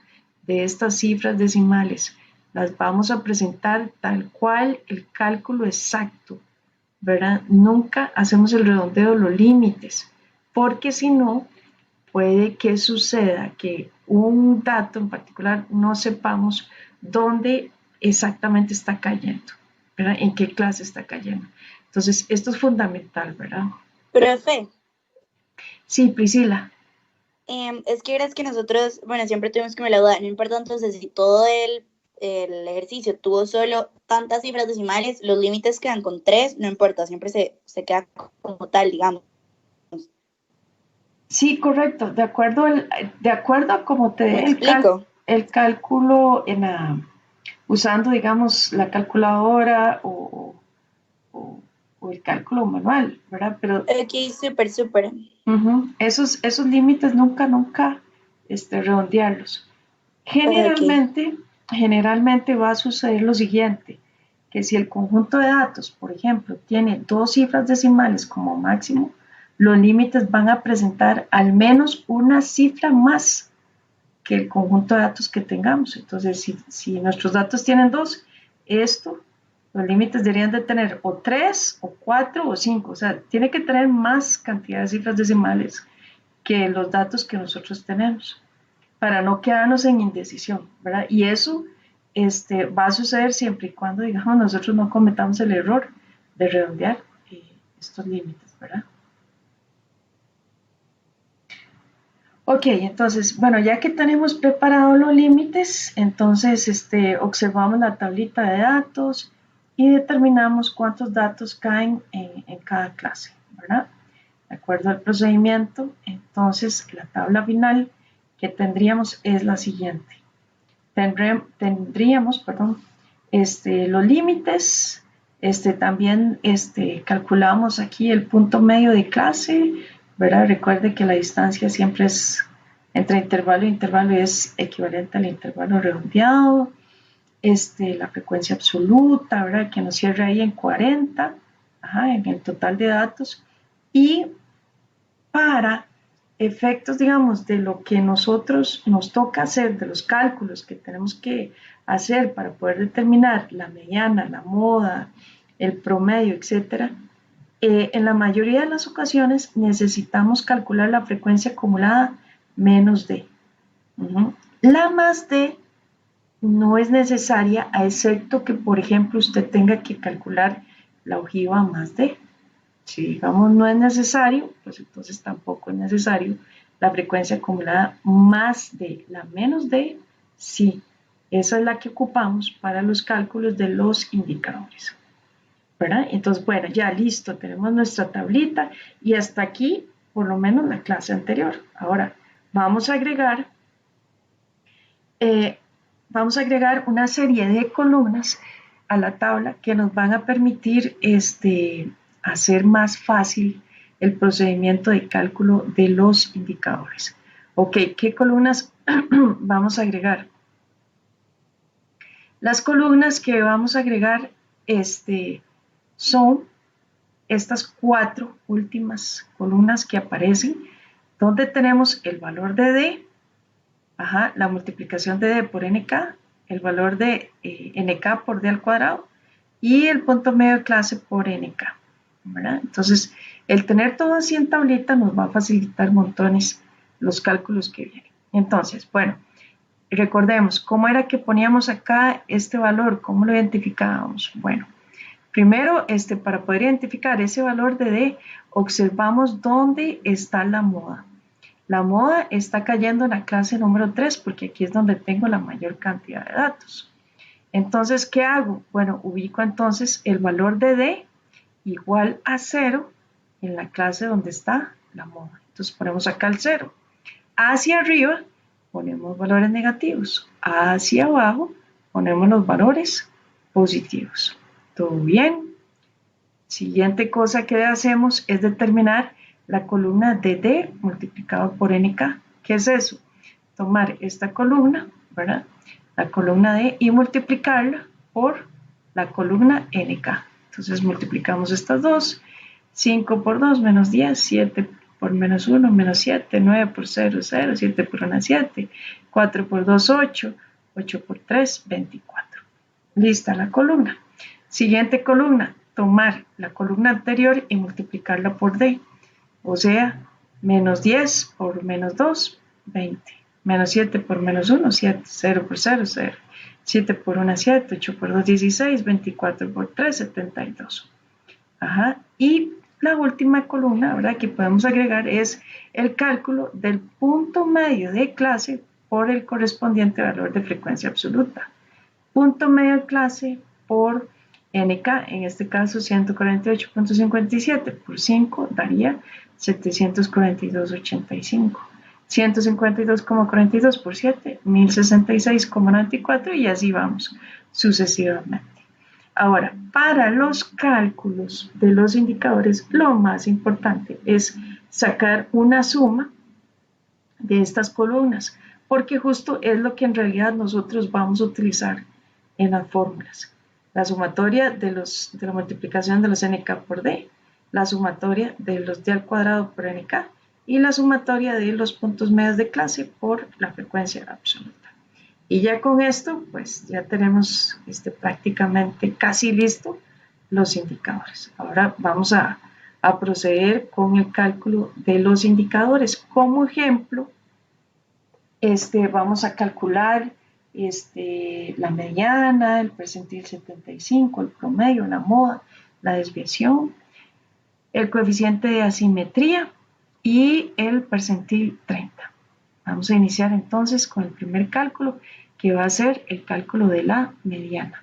de estas cifras decimales. Las vamos a presentar tal cual el cálculo exacto, ¿verdad? Nunca hacemos el redondeo de los límites, porque si no, puede que suceda que un dato en particular no sepamos dónde exactamente está cayendo, ¿verdad? En qué clase está cayendo. Entonces, esto es fundamental, ¿verdad? Profe, Sí, Priscila. es que verás que nosotros, bueno, siempre tuvimos como la duda, no importa entonces si todo el ejercicio tuvo solo tantas cifras decimales, los límites quedan con 3, no importa, siempre se queda como tal, digamos. Sí, correcto. De acuerdo a cómo te ¿Me dé explico? el cálculo usando, digamos, la calculadora o el cálculo manual, ¿verdad? Pero Ok, súper. esos límites nunca, redondearlos. Ok. Generalmente va a suceder lo siguiente, que si el conjunto de datos, por ejemplo, tiene 2 cifras decimales como máximo, los límites van a presentar al menos una cifra más que el conjunto de datos que tengamos. Entonces, si nuestros datos tienen 2, los límites deberían de tener o 3, o 4, o 5. O sea, tiene que tener más cantidad de cifras decimales que los datos que nosotros tenemos, para no quedarnos en indecisión, ¿verdad? Y eso va a suceder siempre y cuando, digamos, nosotros no cometamos el error de redondear estos límites, ¿verdad? Ok, entonces, bueno, ya que tenemos preparados los límites, entonces observamos la tablita de datos y determinamos cuántos datos caen en cada clase, ¿verdad? De acuerdo al procedimiento, entonces la tabla final que tendríamos es la siguiente. Tendríamos, los límites, también calculamos aquí el punto medio de clase, ¿verdad? Recuerde que la distancia siempre es entre intervalo e intervalo, es equivalente al intervalo redondeado. La frecuencia absoluta, ¿verdad? Que nos cierra ahí en 40, en el total de datos. Y para efectos, digamos, de lo que nosotros nos toca hacer, de los cálculos que tenemos que hacer para poder determinar la mediana, la moda, el promedio, etcétera, en la mayoría de las ocasiones necesitamos calcular la frecuencia acumulada menos D. La más D no es necesaria, a excepto que, por ejemplo, usted tenga que calcular la ojiva más D. Si, digamos, no es necesario, pues entonces tampoco es necesario la frecuencia acumulada más D. La menos D, sí. Esa es la que ocupamos para los cálculos de los indicadores, ¿verdad? Entonces, bueno, ya listo, tenemos nuestra tablita y hasta aquí, por lo menos, la clase anterior. Ahora, vamos a agregar una serie de columnas a la tabla que nos van a permitir hacer más fácil el procedimiento de cálculo de los indicadores. Ok, ¿qué columnas vamos a agregar? Las columnas que vamos a agregar son estas 4 últimas columnas que aparecen, donde tenemos el valor de D, la multiplicación de D por NK, el valor de NK por D al cuadrado y el punto medio de clase por NK, ¿verdad? Entonces, el tener todo así en tablita nos va a facilitar montones los cálculos que vienen. Entonces, bueno, recordemos, ¿cómo era que poníamos acá este valor? ¿Cómo lo identificábamos? Bueno, primero, para poder identificar ese valor de D, observamos dónde está la moda. La moda está cayendo en la clase número 3 porque aquí es donde tengo la mayor cantidad de datos. Entonces, ¿qué hago? Bueno, ubico entonces el valor de D igual a 0 en la clase donde está la moda. Entonces ponemos acá el 0. Hacia arriba ponemos valores negativos. Hacia abajo ponemos los valores positivos. ¿Todo bien? Siguiente cosa que hacemos es determinar la columna de D multiplicado por NK. ¿Qué es eso? Tomar esta columna, ¿verdad? La columna D y multiplicarla por la columna NK. Entonces multiplicamos estas dos. 5 por 2 menos 10, 7 por menos 1, menos 7, 9 por 0, 0, 7 por 1, 7, 4 por 2, 8, 8 por 3, 24. Lista la columna. Siguiente columna, tomar la columna anterior y multiplicarla por D. O sea, menos 10 por menos 2, 20. Menos 7 por menos 1, 7. 0 por 0, 0. 7 por 1, 7. 8 por 2, 16. 24 por 3, 72. Ajá. Y la última columna, ¿verdad?, que podemos agregar es el cálculo del punto medio de clase por el correspondiente valor de frecuencia absoluta. Punto medio de clase por NK, en este caso 148.57 por 5 daría 742.85. 152,42 por 7, 1066,94 y así vamos sucesivamente. Ahora, para los cálculos de los indicadores, lo más importante es sacar una suma de estas columnas, porque justo es lo que en realidad nosotros vamos a utilizar en las fórmulas. La sumatoria de la multiplicación de los NK por D, la sumatoria de los D al cuadrado por NK y la sumatoria de los puntos medios de clase por la frecuencia absoluta. Y ya con esto, pues ya tenemos prácticamente casi listo los indicadores. Ahora vamos a proceder con el cálculo de los indicadores. Como ejemplo, vamos a calcular la mediana, el percentil 75, el promedio, la moda, la desviación, el coeficiente de asimetría y el percentil 30. Vamos a iniciar entonces con el primer cálculo, que va a ser el cálculo de la mediana.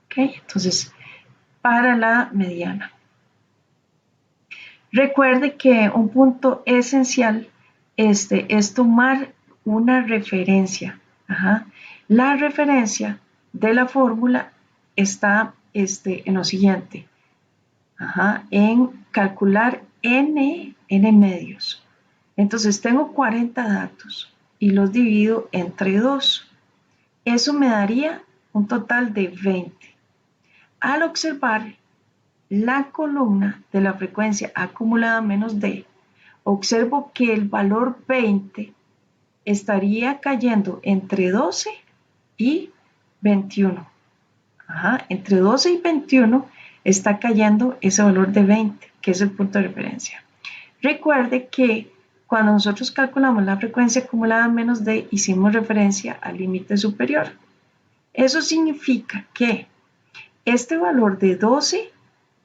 ¿Ok? Entonces, para la mediana. Recuerde que un punto esencial es tomar una referencia. Ajá. La referencia de la fórmula está en lo siguiente. Ajá. En calcular n medios. Entonces tengo 40 datos y los divido entre 2. Eso me daría un total de 20. Al observar la columna de la frecuencia acumulada menos D, observo que el valor 20 estaría cayendo entre 12 y 21. Ajá, entre 12 y 21 está cayendo ese valor de 20, que es el punto de referencia. Recuerde que cuando nosotros calculamos la frecuencia acumulada menos D, hicimos referencia al límite superior. Eso significa que este valor de 12,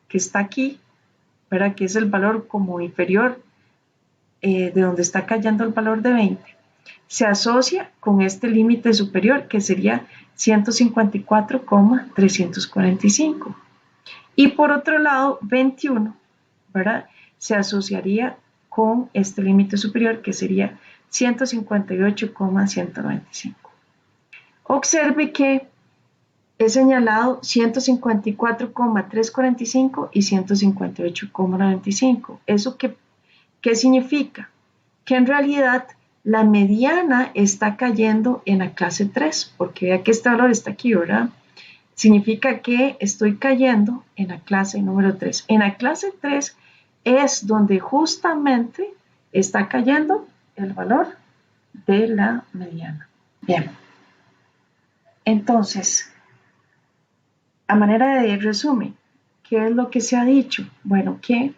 que está aquí, ¿verdad?, que es el valor como inferior de donde está cayendo el valor de 20, se asocia con este límite superior, que sería 154,345. Y por otro lado, 21, ¿verdad?, se asociaría con este límite superior, que sería 158,195. Observe que he señalado 154,345 y 158,95. ¿Eso qué significa? Que en realidad la mediana está cayendo en la clase 3, porque vea que este valor está aquí, ¿verdad? Significa que estoy cayendo en la clase número 3. En la clase 3 es donde justamente está cayendo el valor de la mediana. Bien. Entonces, a manera de resumen, ¿qué es lo que se ha dicho? Bueno, que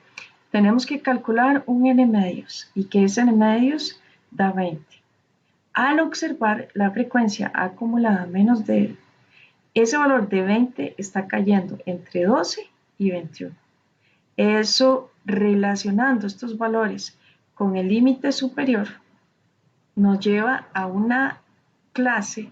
tenemos que calcular un n medios y que ese n medios da 20. Al observar la frecuencia acumulada menos D, ese valor de 20 está cayendo entre 12 y 21. Eso, relacionando estos valores con el límite superior, nos lleva a una clase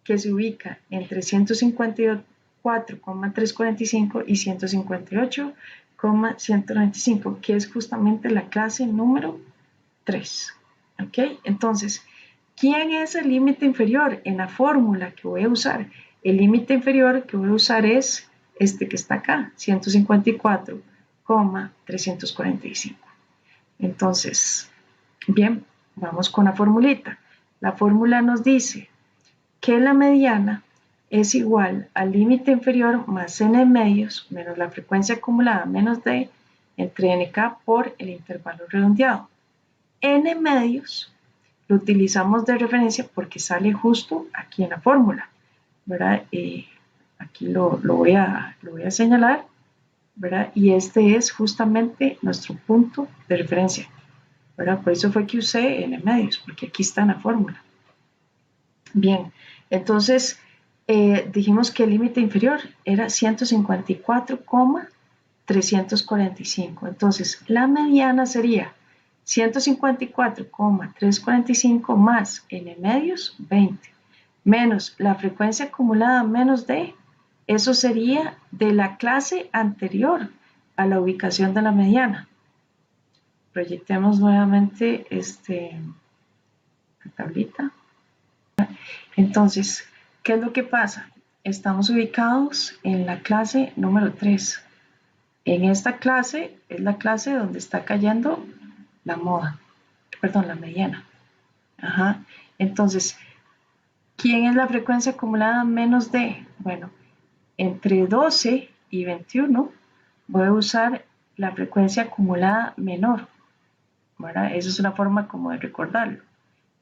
que se ubica entre 154,345 y 158,195, que es justamente la clase número 3. ¿Ok? Entonces, ¿quién es el límite inferior? En la fórmula que voy a usar, el límite inferior que voy a usar es este que está acá, 154,345. Entonces, bien, vamos con la formulita. La fórmula nos dice que la mediana es igual al límite inferior más n medios menos la frecuencia acumulada menos D entre NK por el intervalo redondeado. N medios lo utilizamos de referencia porque sale justo aquí en la fórmula, ¿verdad? Aquí lo voy a señalar, ¿verdad? Y este es justamente nuestro punto de referencia, ¿verdad? Por eso fue que usé N medios, porque aquí está en la fórmula. Bien, entonces dijimos que el límite inferior era 154,345. Entonces, la mediana sería 154,345 más N medios, 20, menos la frecuencia acumulada menos D, eso sería de la clase anterior a la ubicación de la mediana. Proyectemos nuevamente la tablita. Entonces, ¿qué es lo que pasa? Estamos ubicados en la clase número 3. En esta clase es la clase donde está cayendo la mediana. Ajá. Entonces, ¿quién es la frecuencia acumulada menos D? Bueno, entre 12 y 21 voy a usar la frecuencia acumulada menor, ¿verdad? Esa es una forma como de recordarlo.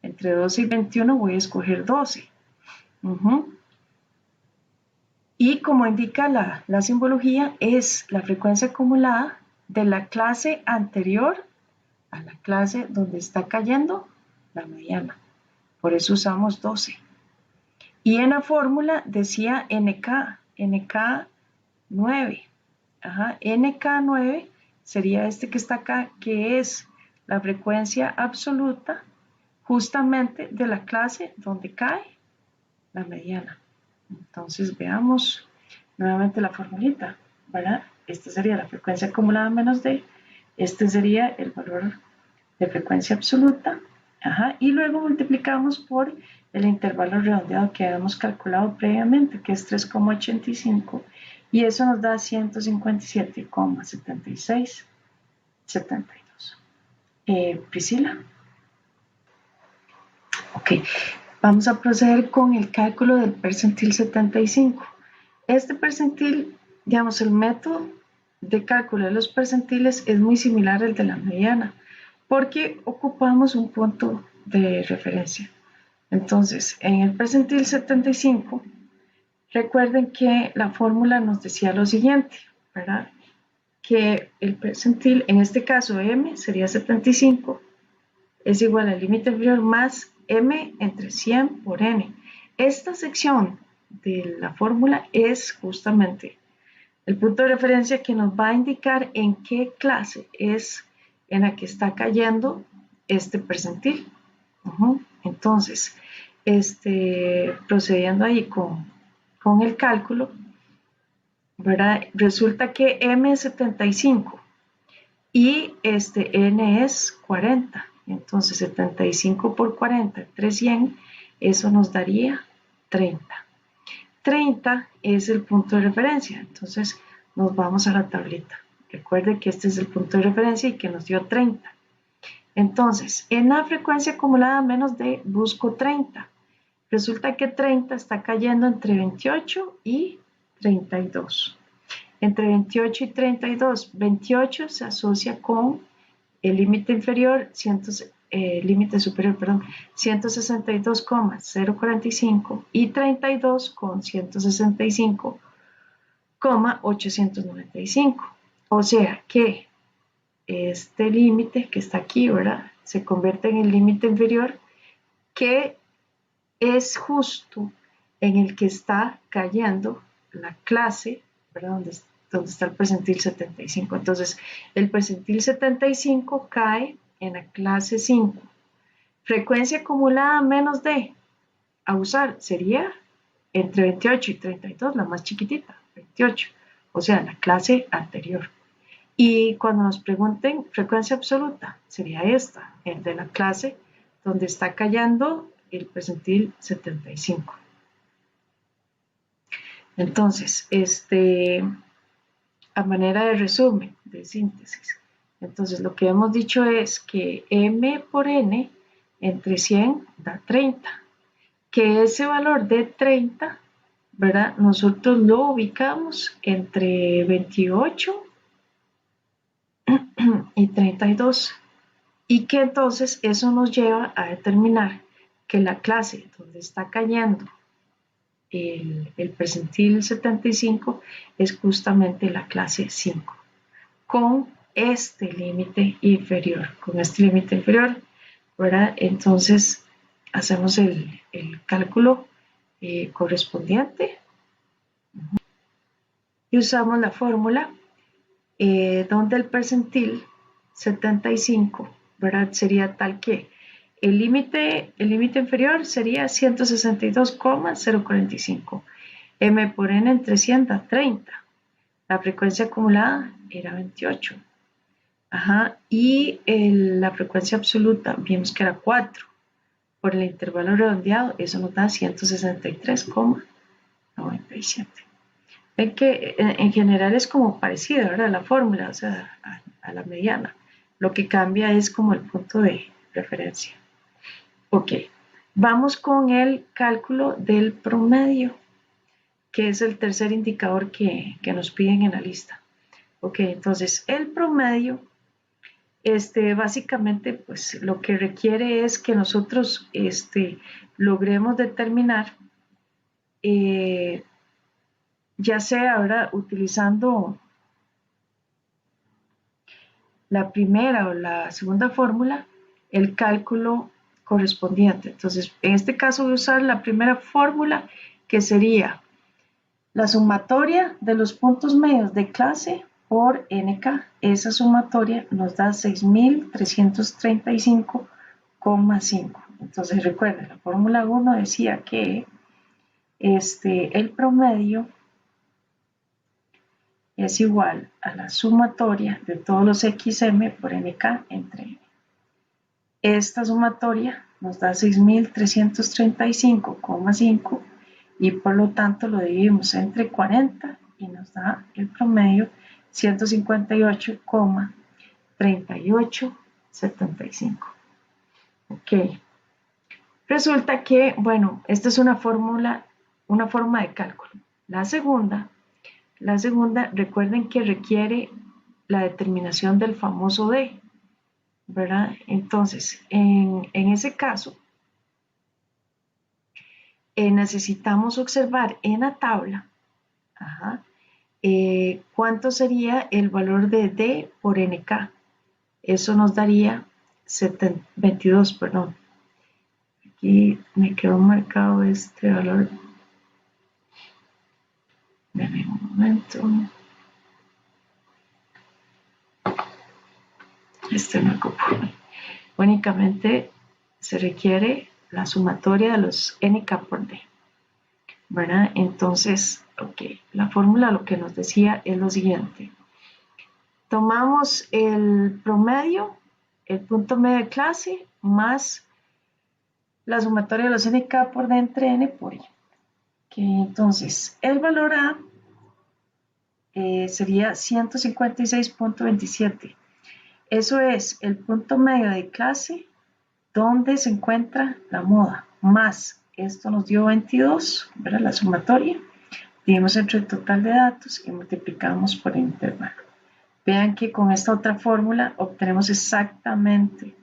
Entre 12 y 21 voy a escoger 12. Y como indica la simbología, es la frecuencia acumulada de la clase anterior a la clase donde está cayendo la mediana. Por eso usamos 12. Y en la fórmula decía NK9. NK9 sería este que está acá, que es la frecuencia absoluta justamente de la clase donde cae la mediana. Entonces veamos nuevamente la formulita, ¿verdad? Esta sería la frecuencia acumulada menos D, este sería el valor de frecuencia absoluta, y luego multiplicamos por el intervalo redondeado que habíamos calculado previamente, que es 3,85, y eso nos da 157,7672. Priscila. Ok, vamos a proceder con el cálculo del percentil 75. Este percentil, digamos, el método de cálculo de los percentiles es muy similar al de la mediana, porque ocupamos un punto de referencia. Entonces, en el percentil 75, recuerden que la fórmula nos decía lo siguiente, ¿verdad? Que el percentil, en este caso M, sería 75, es igual al límite inferior más M entre 100 por N. Esta sección de la fórmula es justamente el punto de referencia que nos va a indicar en qué clase es en la que está cayendo este percentil. Entonces, procediendo ahí con el cálculo, ¿verdad? Resulta que M es 75 y N es 40. Entonces 75 por 40 entre 100, eso nos daría 30. 30 es el punto de referencia, entonces nos vamos a la tablita. Recuerde que este es el punto de referencia y que nos dio 30. Entonces, en la frecuencia acumulada menos D, busco 30. Resulta que 30 está cayendo entre 28 y 32. Entre 28 y 32, 28 se asocia con el límite inferior, límite superior, 162,045 y 32 con 165,895. O sea que este límite que está aquí, ¿verdad? Se convierte en el límite inferior que es justo en el que está cayendo la clase, ¿verdad? Donde está el percentil 75. Entonces, el percentil 75 cae en la clase 5. Frecuencia acumulada menos D a usar sería entre 28 y 32, la más chiquitita, 28, o sea, la clase anterior. Y cuando nos pregunten frecuencia absoluta, sería esta, el de la clase donde está cayendo el percentil 75. Entonces, a manera de resumen, de síntesis, entonces lo que hemos dicho es que M por N entre 100 da 30, que ese valor de 30, ¿verdad? Nosotros lo ubicamos entre 28 y 32. Y que entonces eso nos lleva a determinar que la clase donde está cayendo el percentil 75 es justamente la clase 5, con este límite inferior, ¿verdad? Entonces hacemos el cálculo correspondiente y usamos la fórmula donde el percentil 75, ¿verdad? Sería tal que el límite inferior sería 162,045. M por N entre 100 da 30. La frecuencia acumulada era 28. Ajá. Y la frecuencia absoluta vimos que era 4. Por el intervalo redondeado, eso nos da 163,97. Ven que en general es como parecida, ¿verdad? La fórmula, o sea, a la mediana. Lo que cambia es como el punto de referencia. Ok, vamos con el cálculo del promedio, que es el tercer indicador que nos piden en la lista. Ok, entonces el promedio, básicamente, pues lo que requiere es que nosotros logremos determinar, ya sea ahora utilizando la primera o la segunda fórmula, el cálculo correspondiente. Entonces, en este caso voy a usar la primera fórmula, que sería la sumatoria de los puntos medios de clase por NK. Esa sumatoria nos da 6.335,5. Entonces, recuerden, la fórmula 1 decía que el promedio es igual a la sumatoria de todos los XM por NK entre N. Esta sumatoria nos da 6.335,5 y por lo tanto lo dividimos entre 40 y nos da el promedio 158,3875. Ok. Resulta que, bueno, esta es una forma de cálculo. La segunda, recuerden que requiere la determinación del famoso D, ¿verdad? Entonces, en ese caso, necesitamos observar en la tabla, cuánto sería el valor de D por NK. Eso nos daría 22, perdón. Aquí me quedó marcado este valor. Deme un momento. No ocupo. Únicamente se requiere la sumatoria de los NK por D, ¿verdad? Entonces, ok, la fórmula lo que nos decía es lo siguiente. Tomamos el promedio, el punto medio de clase, más la sumatoria de los NK por D entre N por I. Okay, entonces, el valor A sería 156,27. Eso es el punto medio de clase donde se encuentra la moda, más esto nos dio 22, ¿verdad? La sumatoria, dividimos entre el total de datos y multiplicamos por el intervalo. Vean que con esta otra fórmula obtenemos exactamente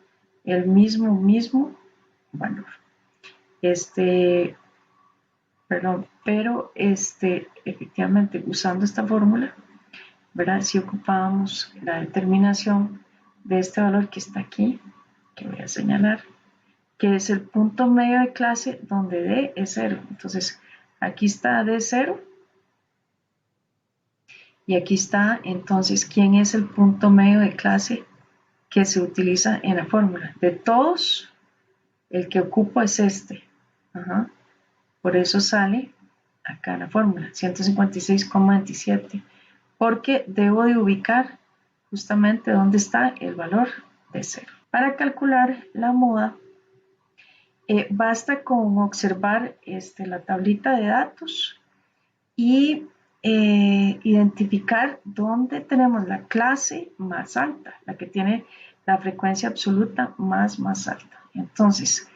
el mismo valor. Pero efectivamente usando esta fórmula, ¿verdad? Si ocupábamos la determinación de este valor que está aquí, que voy a señalar, que es el punto medio de clase donde D es 0. Entonces, aquí está D 0. Y aquí está, entonces, ¿quién es el punto medio de clase que se utiliza en la fórmula? De todos, el que ocupo es este. Por eso sale acá la fórmula, 156,27. Porque debo de ubicar justamente dónde está el valor de 0. Para calcular la moda, basta con observar la tablita de datos y identificar dónde tenemos la clase más alta, la que tiene la frecuencia absoluta más alta. Entonces,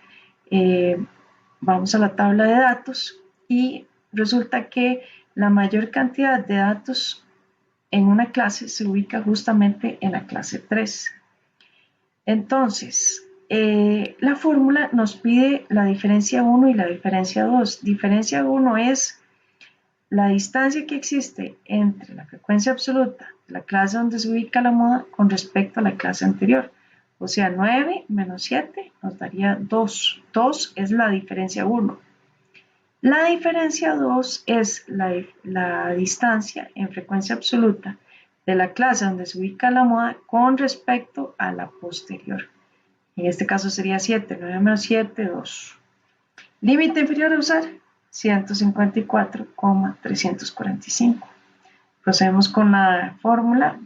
vamos a la tabla de datos y resulta que la mayor cantidad de datos en una clase se ubica justamente en la clase 3. Entonces, la fórmula nos pide la diferencia 1 y la diferencia 2. Diferencia 1 es la distancia que existe entre la frecuencia absoluta de la clase donde se ubica la moda con respecto a la clase anterior. O sea, 9 menos 7 nos daría 2. 2 es la diferencia 1. La diferencia 2 es la distancia en frecuencia absoluta de la clase donde se ubica la moda con respecto a la posterior. En este caso sería 7. 9 menos 7, 2. Límite inferior a usar, 154,345. Procedemos con la fórmula.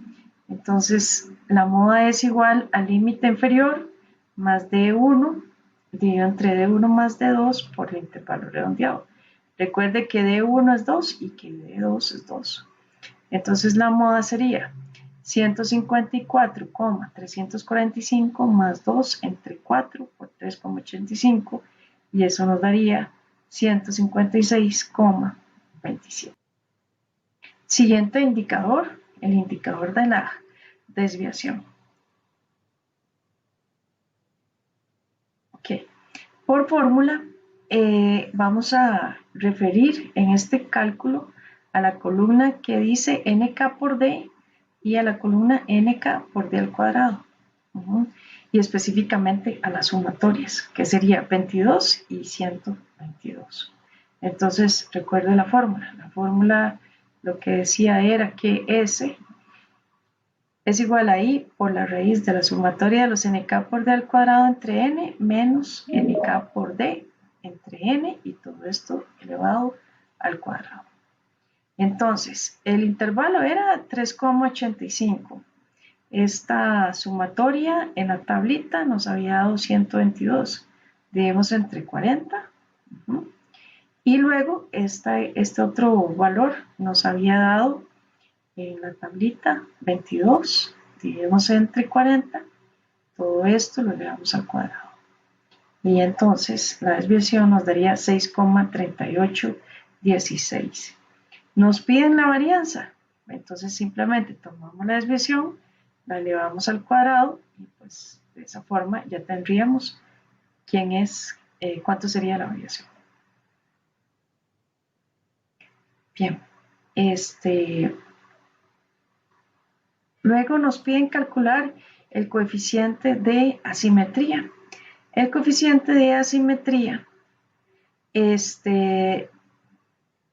Entonces, la moda es igual al límite inferior más D1 dividido entre D1 más D2 por el intervalo redondeado. Recuerde que D1 es 2 y que D2 es 2. Entonces, la moda sería 154,345 más 2 entre 4 por 3,85 y eso nos daría 156,27. Siguiente indicador, el indicador de la desviación. Ok, por fórmula vamos a referir en este cálculo a la columna que dice nk por d y a la columna nk por d al cuadrado. Y específicamente a las sumatorias, que sería 22 y 122. Entonces, recuerde la fórmula. La fórmula lo que decía era que S es igual a I por la raíz de la sumatoria de los nk por d al cuadrado entre n menos nk por d entre n y todo esto elevado al cuadrado. Entonces, el intervalo era 3,85. Esta sumatoria en la tablita nos había dado 122. Dividimos entre 40. Y luego este otro valor nos había dado en la tablita 22. Dividimos entre 40. Todo esto lo elevamos al cuadrado. Y entonces la desviación nos daría 6,3816. Nos piden la varianza. Entonces simplemente tomamos la desviación, la elevamos al cuadrado y pues de esa forma ya tendríamos cuánto sería la variación. Bien, luego nos piden calcular el coeficiente de asimetría. El coeficiente de asimetría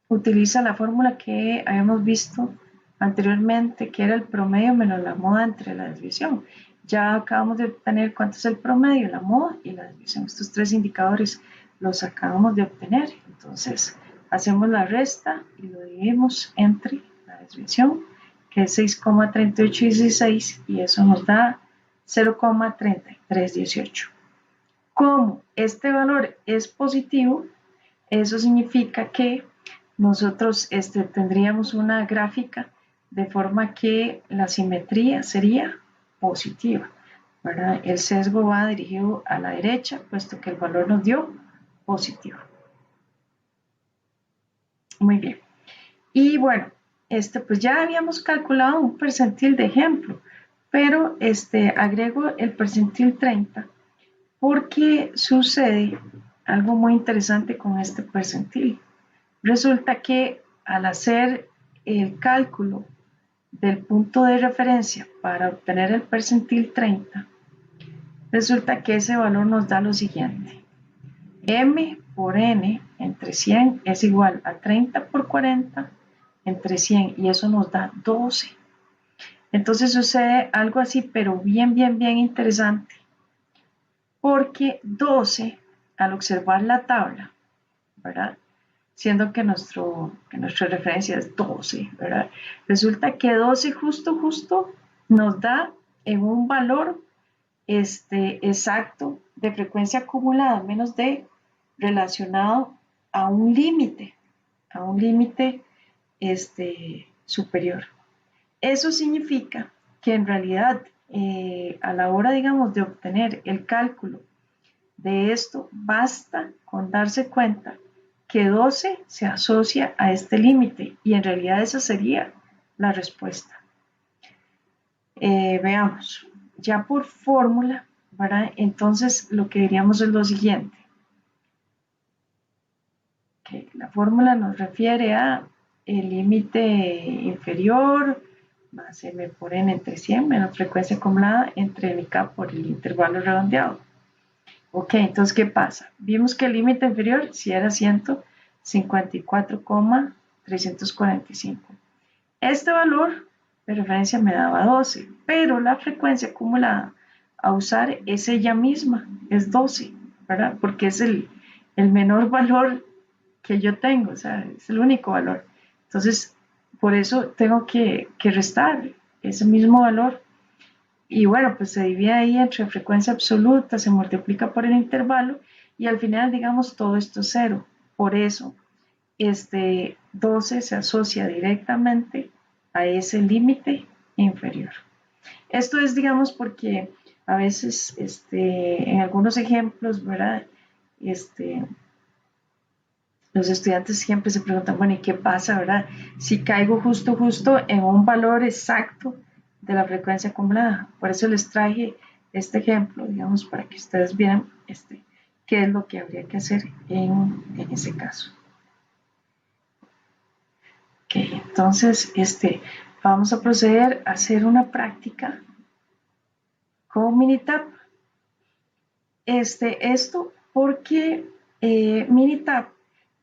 utiliza la fórmula que habíamos visto anteriormente, que era el promedio menos la moda entre la desviación. Ya acabamos de obtener cuánto es el promedio, la moda y la desviación. Estos tres indicadores los acabamos de obtener. Entonces, hacemos la resta y lo dividimos entre la desviación, que es 6,3816, y eso nos da 0,3318. Como este valor es positivo, eso significa que nosotros tendríamos una gráfica de forma que la simetría sería positiva, ¿verdad? El sesgo va dirigido a la derecha, puesto que el valor nos dio positivo. Muy bien. Y bueno, pues ya habíamos calculado un percentil de ejemplo, pero agrego el percentil 30 porque sucede algo muy interesante con este percentil. Resulta que al hacer el cálculo del punto de referencia para obtener el percentil 30, resulta que ese valor nos da lo siguiente. M por N entre 100 es igual a 30 por 40 entre 100 y eso nos da 12. Entonces sucede algo así, pero bien interesante, porque 12, al observar la tabla, ¿verdad? Siendo que nuestra referencia es 12, ¿verdad? Resulta que 12 justo nos da en un valor exacto de frecuencia acumulada menos D relacionado a un límite superior. Eso significa que en realidad a la hora, digamos, de obtener el cálculo de esto, basta con darse cuenta que 12 se asocia a este límite y en realidad esa sería la respuesta. Veamos, ya por fórmula, ¿verdad? Entonces lo que diríamos es lo siguiente. Okay, la fórmula nos refiere a el límite inferior más m por n entre 100 menos frecuencia acumulada entre n k por el intervalo redondeado. Ok, entonces, ¿qué pasa? Vimos que el límite inferior sí era 154,345. Este valor de referencia me daba 12, pero la frecuencia acumulada a usar es ella misma, es 12, ¿verdad? Porque es el menor valor que yo tengo, o sea, es el único valor. Entonces, por eso tengo que restar ese mismo valor. Y bueno, pues se divide ahí entre frecuencia absoluta, se multiplica por el intervalo y al final, digamos, todo esto es cero. Por eso, 12 se asocia directamente a ese límite inferior. Esto es, digamos, porque a veces en algunos ejemplos, ¿verdad? Los estudiantes siempre se preguntan, bueno, ¿y qué pasa, verdad? Si caigo justo en un valor exacto de la frecuencia acumulada. Por eso les traje este ejemplo, digamos, para que ustedes vean qué es lo que habría que hacer en ese caso. Ok, entonces, vamos a proceder a hacer una práctica con Minitab. Esto porque Minitab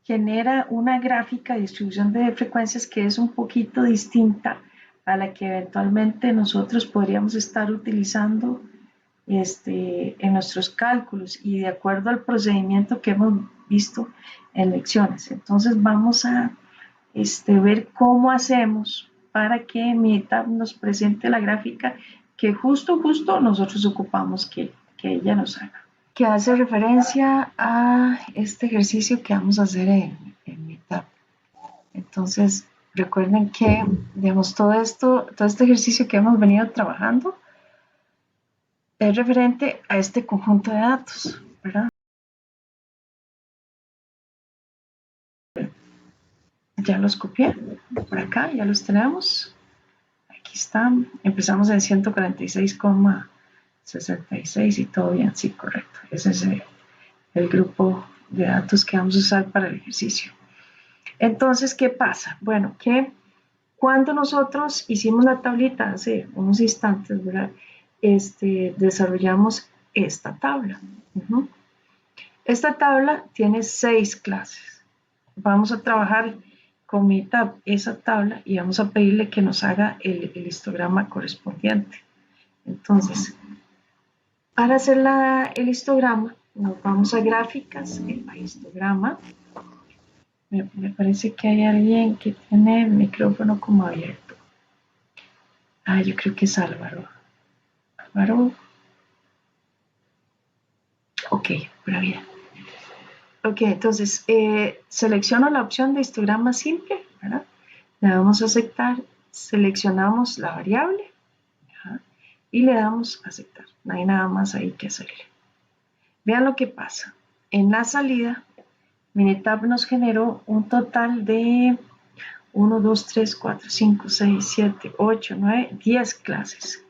genera una gráfica de distribución de frecuencias que es un poquito distinta a la que eventualmente nosotros podríamos estar utilizando en nuestros cálculos y de acuerdo al procedimiento que hemos visto en lecciones. Entonces vamos a ver cómo hacemos para que Minitab nos presente la gráfica que justo nosotros ocupamos que ella nos haga, que hace referencia a este ejercicio que vamos a hacer en Minitab. Entonces, recuerden que, digamos, todo este ejercicio que hemos venido trabajando es referente a este conjunto de datos, ¿verdad? Ya los copié por acá, ya los tenemos. Aquí están. Empezamos en 146,66 y todo bien, sí, correcto. Ese es el grupo de datos que vamos a usar para el ejercicio. Entonces, ¿qué pasa? Bueno, que cuando nosotros hicimos la tablita hace unos instantes, ¿verdad? Desarrollamos esta tabla. Esta tabla tiene 6 clases. Vamos a trabajar con Minitab esa tabla y vamos a pedirle que nos haga el histograma correspondiente. Entonces, para hacer el histograma, nos vamos a gráficas, a histograma. Me parece que hay alguien que tiene el micrófono como abierto. Yo creo que es Álvaro. Álvaro. Ok, pero bien. Ok, entonces selecciono la opción de histograma simple, ¿verdad? Le damos a aceptar, seleccionamos la variable, ¿verdad? Y le damos a aceptar. No hay nada más ahí que hacerle. Vean lo que pasa. En la salida, Minitab nos generó un total de 1, 2, 3, 4, 5, 6, 7, 8, 9, 10 clases,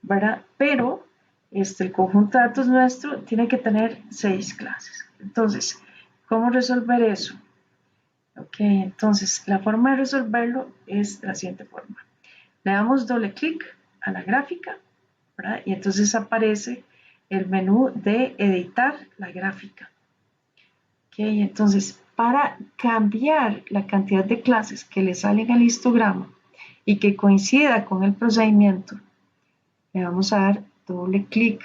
¿verdad? Pero el conjunto de datos nuestro tiene que tener 6 clases. Entonces, ¿cómo resolver eso? Ok, entonces la forma de resolverlo es la siguiente forma. Le damos doble clic a la gráfica, ¿verdad? Y entonces aparece el menú de editar la gráfica. Ok, entonces para cambiar la cantidad de clases que le salen al histograma y que coincida con el procedimiento, le vamos a dar un clic,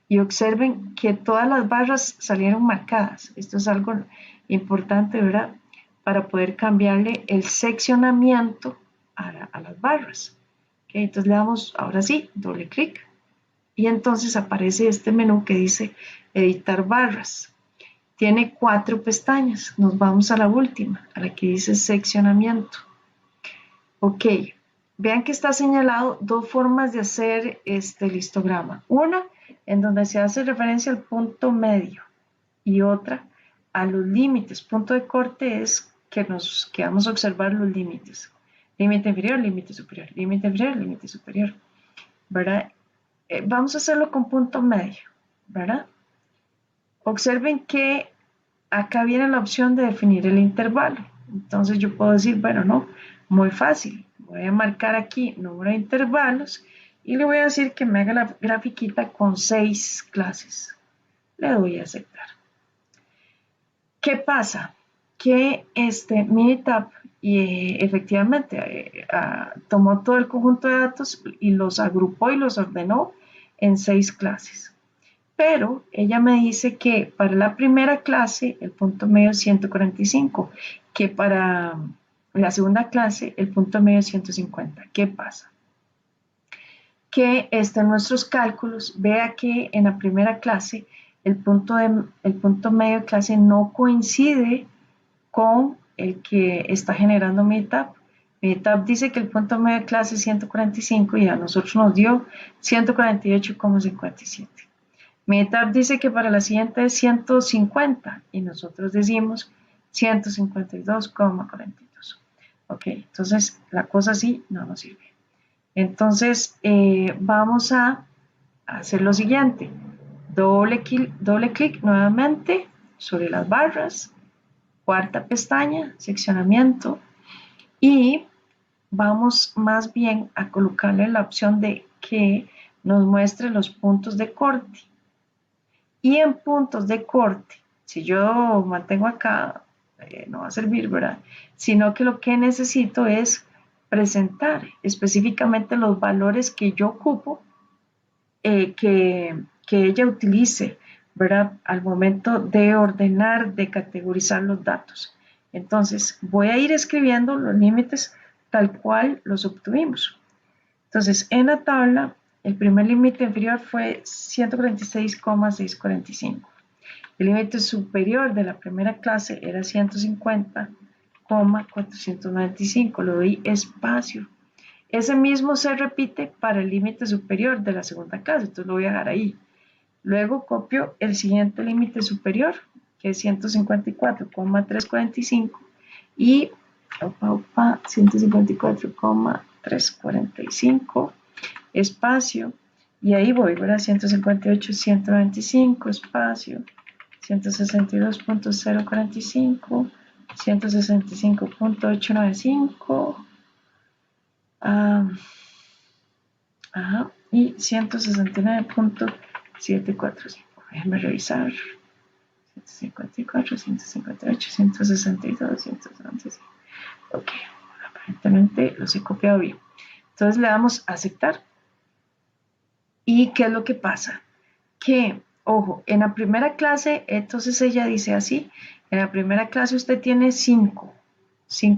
y observen que todas las barras salieron marcadas. Esto es algo importante, ¿verdad? Para poder cambiarle el seccionamiento a las barras. Okay, entonces le damos, ahora sí, doble clic. Y entonces aparece este menú que dice editar barras. Tiene 4 pestañas. Nos vamos a la última, a la que dice seccionamiento. Ok, vean que está señalado 2 formas de hacer el histograma. Una, en donde se hace referencia al punto medio, y otra a los límites. Punto de corte es que vamos a observar los límites. límite inferior, límite superior, límite inferior, límite superior, ¿verdad? Vamos a hacerlo con punto medio, ¿verdad? Observen que acá viene la opción de definir el intervalo. Entonces yo puedo decir, bueno, no, muy fácil. Voy a marcar aquí número de intervalos y le voy a decir que me haga la grafiquita con 6 clases. Le doy a aceptar. ¿Qué pasa? Que Minitab efectivamente tomó todo el conjunto de datos y los agrupó y los ordenó en 6 clases. Pero ella me dice que para la primera clase el punto medio es 145, que para la segunda clase el punto medio es 150. ¿Qué pasa? Que en nuestros cálculos, vea que en la primera clase el punto medio de clase no coincide con el que está generando Minitab. Minitab dice que el punto medio de clase es 145 y a nosotros nos dio 148,57. Minitab dice que para la siguiente es 150 y nosotros decimos 152,42. Ok, entonces la cosa así no nos sirve. Entonces vamos a hacer lo siguiente. Doble clic nuevamente sobre las barras, cuarta pestaña, seccionamiento, y vamos más bien a colocarle la opción de que nos muestre los puntos de corte. Y en puntos de corte, si yo mantengo acá, no va a servir, ¿verdad? Sino que lo que necesito es presentar específicamente los valores que yo ocupo, que ella utilice, ¿verdad? Al momento de ordenar, de categorizar los datos. Entonces, voy a ir escribiendo los límites tal cual los obtuvimos. Entonces, en la tabla, el primer límite inferior fue 146,645. El límite superior de la primera clase era 150,495. Le doy espacio. Ese mismo se repite para el límite superior de la segunda clase, entonces lo voy a dejar ahí. Luego copio el siguiente límite superior, que es 154,345, y 154,345, espacio, y ahí voy, ¿verdad? 158, 195, espacio, 162.045, 165.895, y 169.745. Déjenme revisar. 154, 158, 162, 165. Ok, aparentemente los he copiado bien. Entonces le damos a aceptar. ¿Y qué es lo que pasa? Que, ojo, en la primera clase, entonces ella dice así, en la primera clase usted tiene 5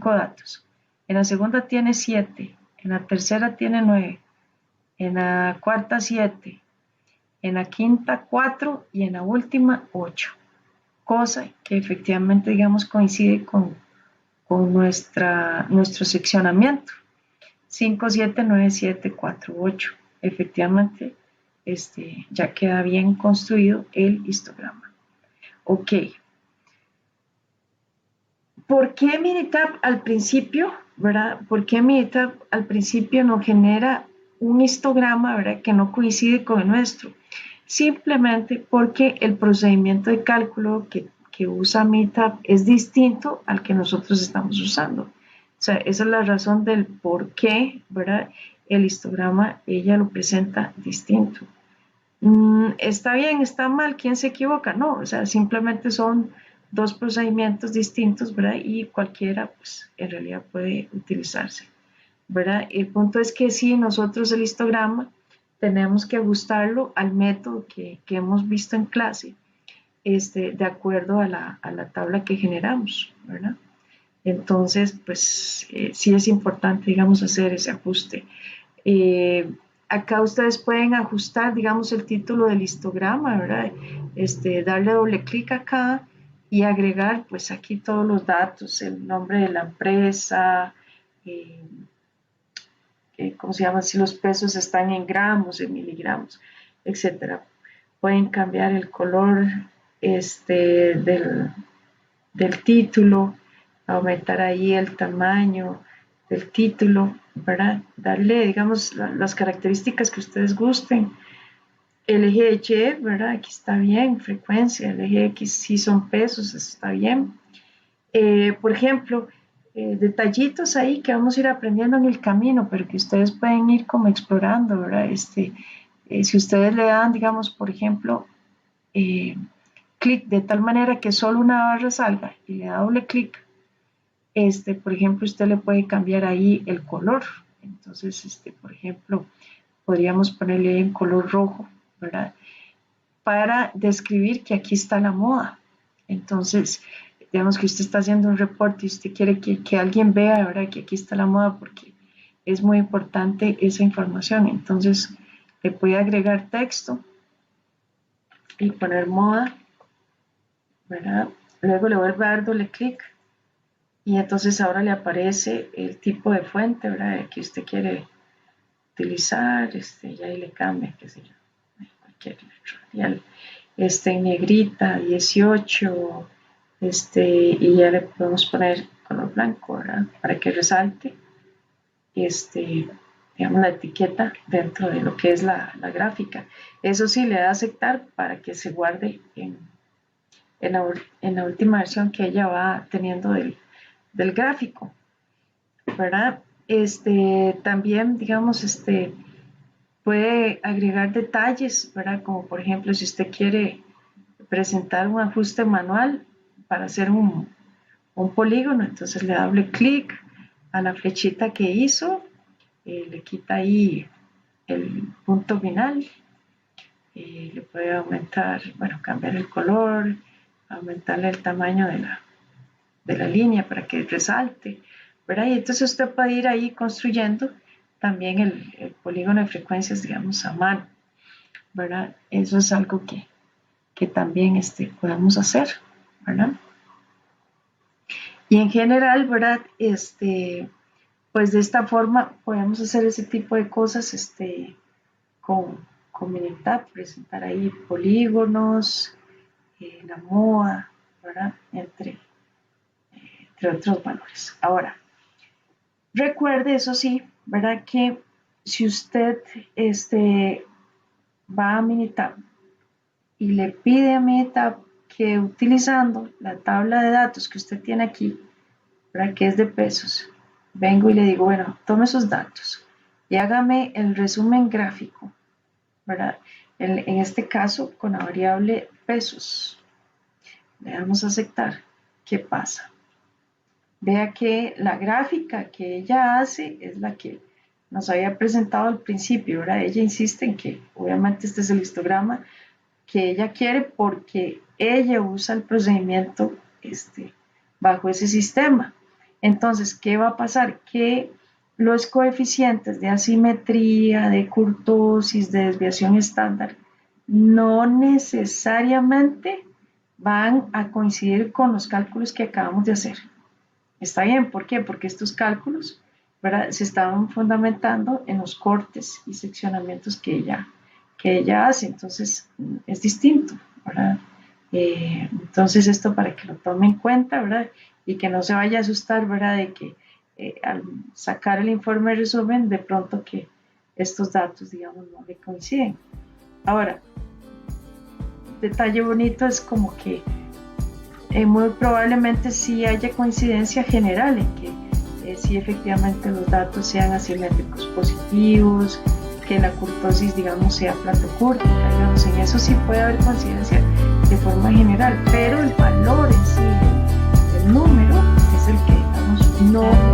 datos, en la segunda tiene 7, en la tercera tiene 9, en la cuarta 7, en la quinta 4 y en la última 8, cosa que efectivamente, digamos, coincide con nuestro seccionamiento. 5, 7, 9, 7, 4, 8. Efectivamente, ya queda bien construido el histograma. Ok. ¿Por qué Minitab al principio, verdad? ¿Por qué Minitab al principio no genera un histograma, verdad, que no coincide con el nuestro? Simplemente porque el procedimiento de cálculo que usa Minitab es distinto al que nosotros estamos usando. O sea, esa es la razón del por qué, ¿verdad? El histograma ella lo presenta distinto. ¿Está bien? ¿Está mal? ¿Quién se equivoca? No, o sea, simplemente son dos procedimientos distintos, ¿verdad? Y cualquiera, pues, en realidad puede utilizarse, ¿verdad? El punto es que sí, nosotros el histograma tenemos que ajustarlo al método que hemos visto en clase, de acuerdo a la tabla que generamos, ¿verdad? Entonces, pues, sí es importante, digamos, hacer ese ajuste. Acá ustedes pueden ajustar, digamos, el título del histograma, ¿verdad? Darle doble clic acá y agregar, pues, aquí todos los datos, el nombre de la empresa, ¿cómo se llama? Si los pesos están en gramos, en miligramos, etcétera. Pueden cambiar el color del título, aumentar ahí el tamaño, del título, ¿verdad? Darle, digamos, las características que ustedes gusten. El eje Y, ¿verdad? Aquí está bien, frecuencia. El eje X sí son pesos, eso está bien. Por ejemplo, detallitos ahí que vamos a ir aprendiendo en el camino, pero que ustedes pueden ir como explorando, ¿verdad? Si ustedes le dan, digamos, por ejemplo, clic de tal manera que solo una barra salga y le da doble clic, por ejemplo, usted le puede cambiar ahí el color. Entonces, por ejemplo, podríamos ponerle en color rojo, ¿verdad? Para describir que aquí está la moda. Entonces, digamos que usted está haciendo un reporte y usted quiere que alguien vea, ¿verdad?, que aquí está la moda, porque es muy importante esa información. Entonces, le puede agregar texto y poner moda, ¿verdad? Luego le vuelve a dar doble clic y entonces ahora le aparece el tipo de fuente, ¿verdad?, que usted quiere utilizar, y ahí le cambia, qué sé yo, cualquier letra, en negrita, 18, y ya le podemos poner color blanco, ¿verdad?, para que resalte, digamos, la etiqueta dentro de lo que es la gráfica. Eso sí, le da a aceptar para que se guarde en la última versión que ella va teniendo del gráfico, ¿verdad? También, digamos, puede agregar detalles, ¿verdad? Como por ejemplo, si usted quiere presentar un ajuste manual para hacer un polígono, entonces le da doble clic a la flechita que hizo, le quita ahí el punto final, le puede aumentar, bueno, cambiar el color, aumentarle el tamaño de la línea para que resalte, ¿verdad? Y entonces usted puede ir ahí construyendo también el polígono de frecuencias, digamos, a mano, ¿verdad? Eso es algo que también podemos hacer, ¿verdad? Y en general, ¿verdad? Pues de esta forma podemos hacer ese tipo de cosas con Minitab, presentar ahí polígonos, la moda, ¿verdad? Entre otros valores. Ahora, recuerde, eso sí, ¿verdad?, que si usted va a Minitab y le pide a Minitab que utilizando la tabla de datos que usted tiene aquí, ¿verdad?, que es de pesos, vengo y le digo, bueno, tome esos datos y hágame el resumen gráfico, ¿verdad? En este caso, con la variable pesos. Le damos a aceptar. ¿Qué pasa? Vea que la gráfica que ella hace es la que nos había presentado al principio, ¿verdad? Ella insiste en que, obviamente, este es el histograma que ella quiere porque ella usa el procedimiento bajo ese sistema. Entonces, ¿qué va a pasar? Que los coeficientes de asimetría, de kurtosis, de desviación estándar, no necesariamente van a coincidir con los cálculos que acabamos de hacer. Está bien, ¿por qué? Porque estos cálculos, ¿verdad?, se estaban fundamentando en los cortes y seccionamientos que ella hace, entonces es distinto, ¿verdad? Entonces esto para que lo tome en cuenta, ¿verdad? Y que no se vaya a asustar, ¿verdad?, de que al sacar el informe de resumen, de pronto que estos datos, digamos, no le coinciden. Ahora, detalle bonito es como que muy probablemente sí haya coincidencia general en que sí efectivamente los datos sean asimétricos positivos, que la kurtosis, digamos, sea platocúrtica, digamos, en eso sí puede haber coincidencia de forma general, pero el valor en sí, el número, es el que, digamos, no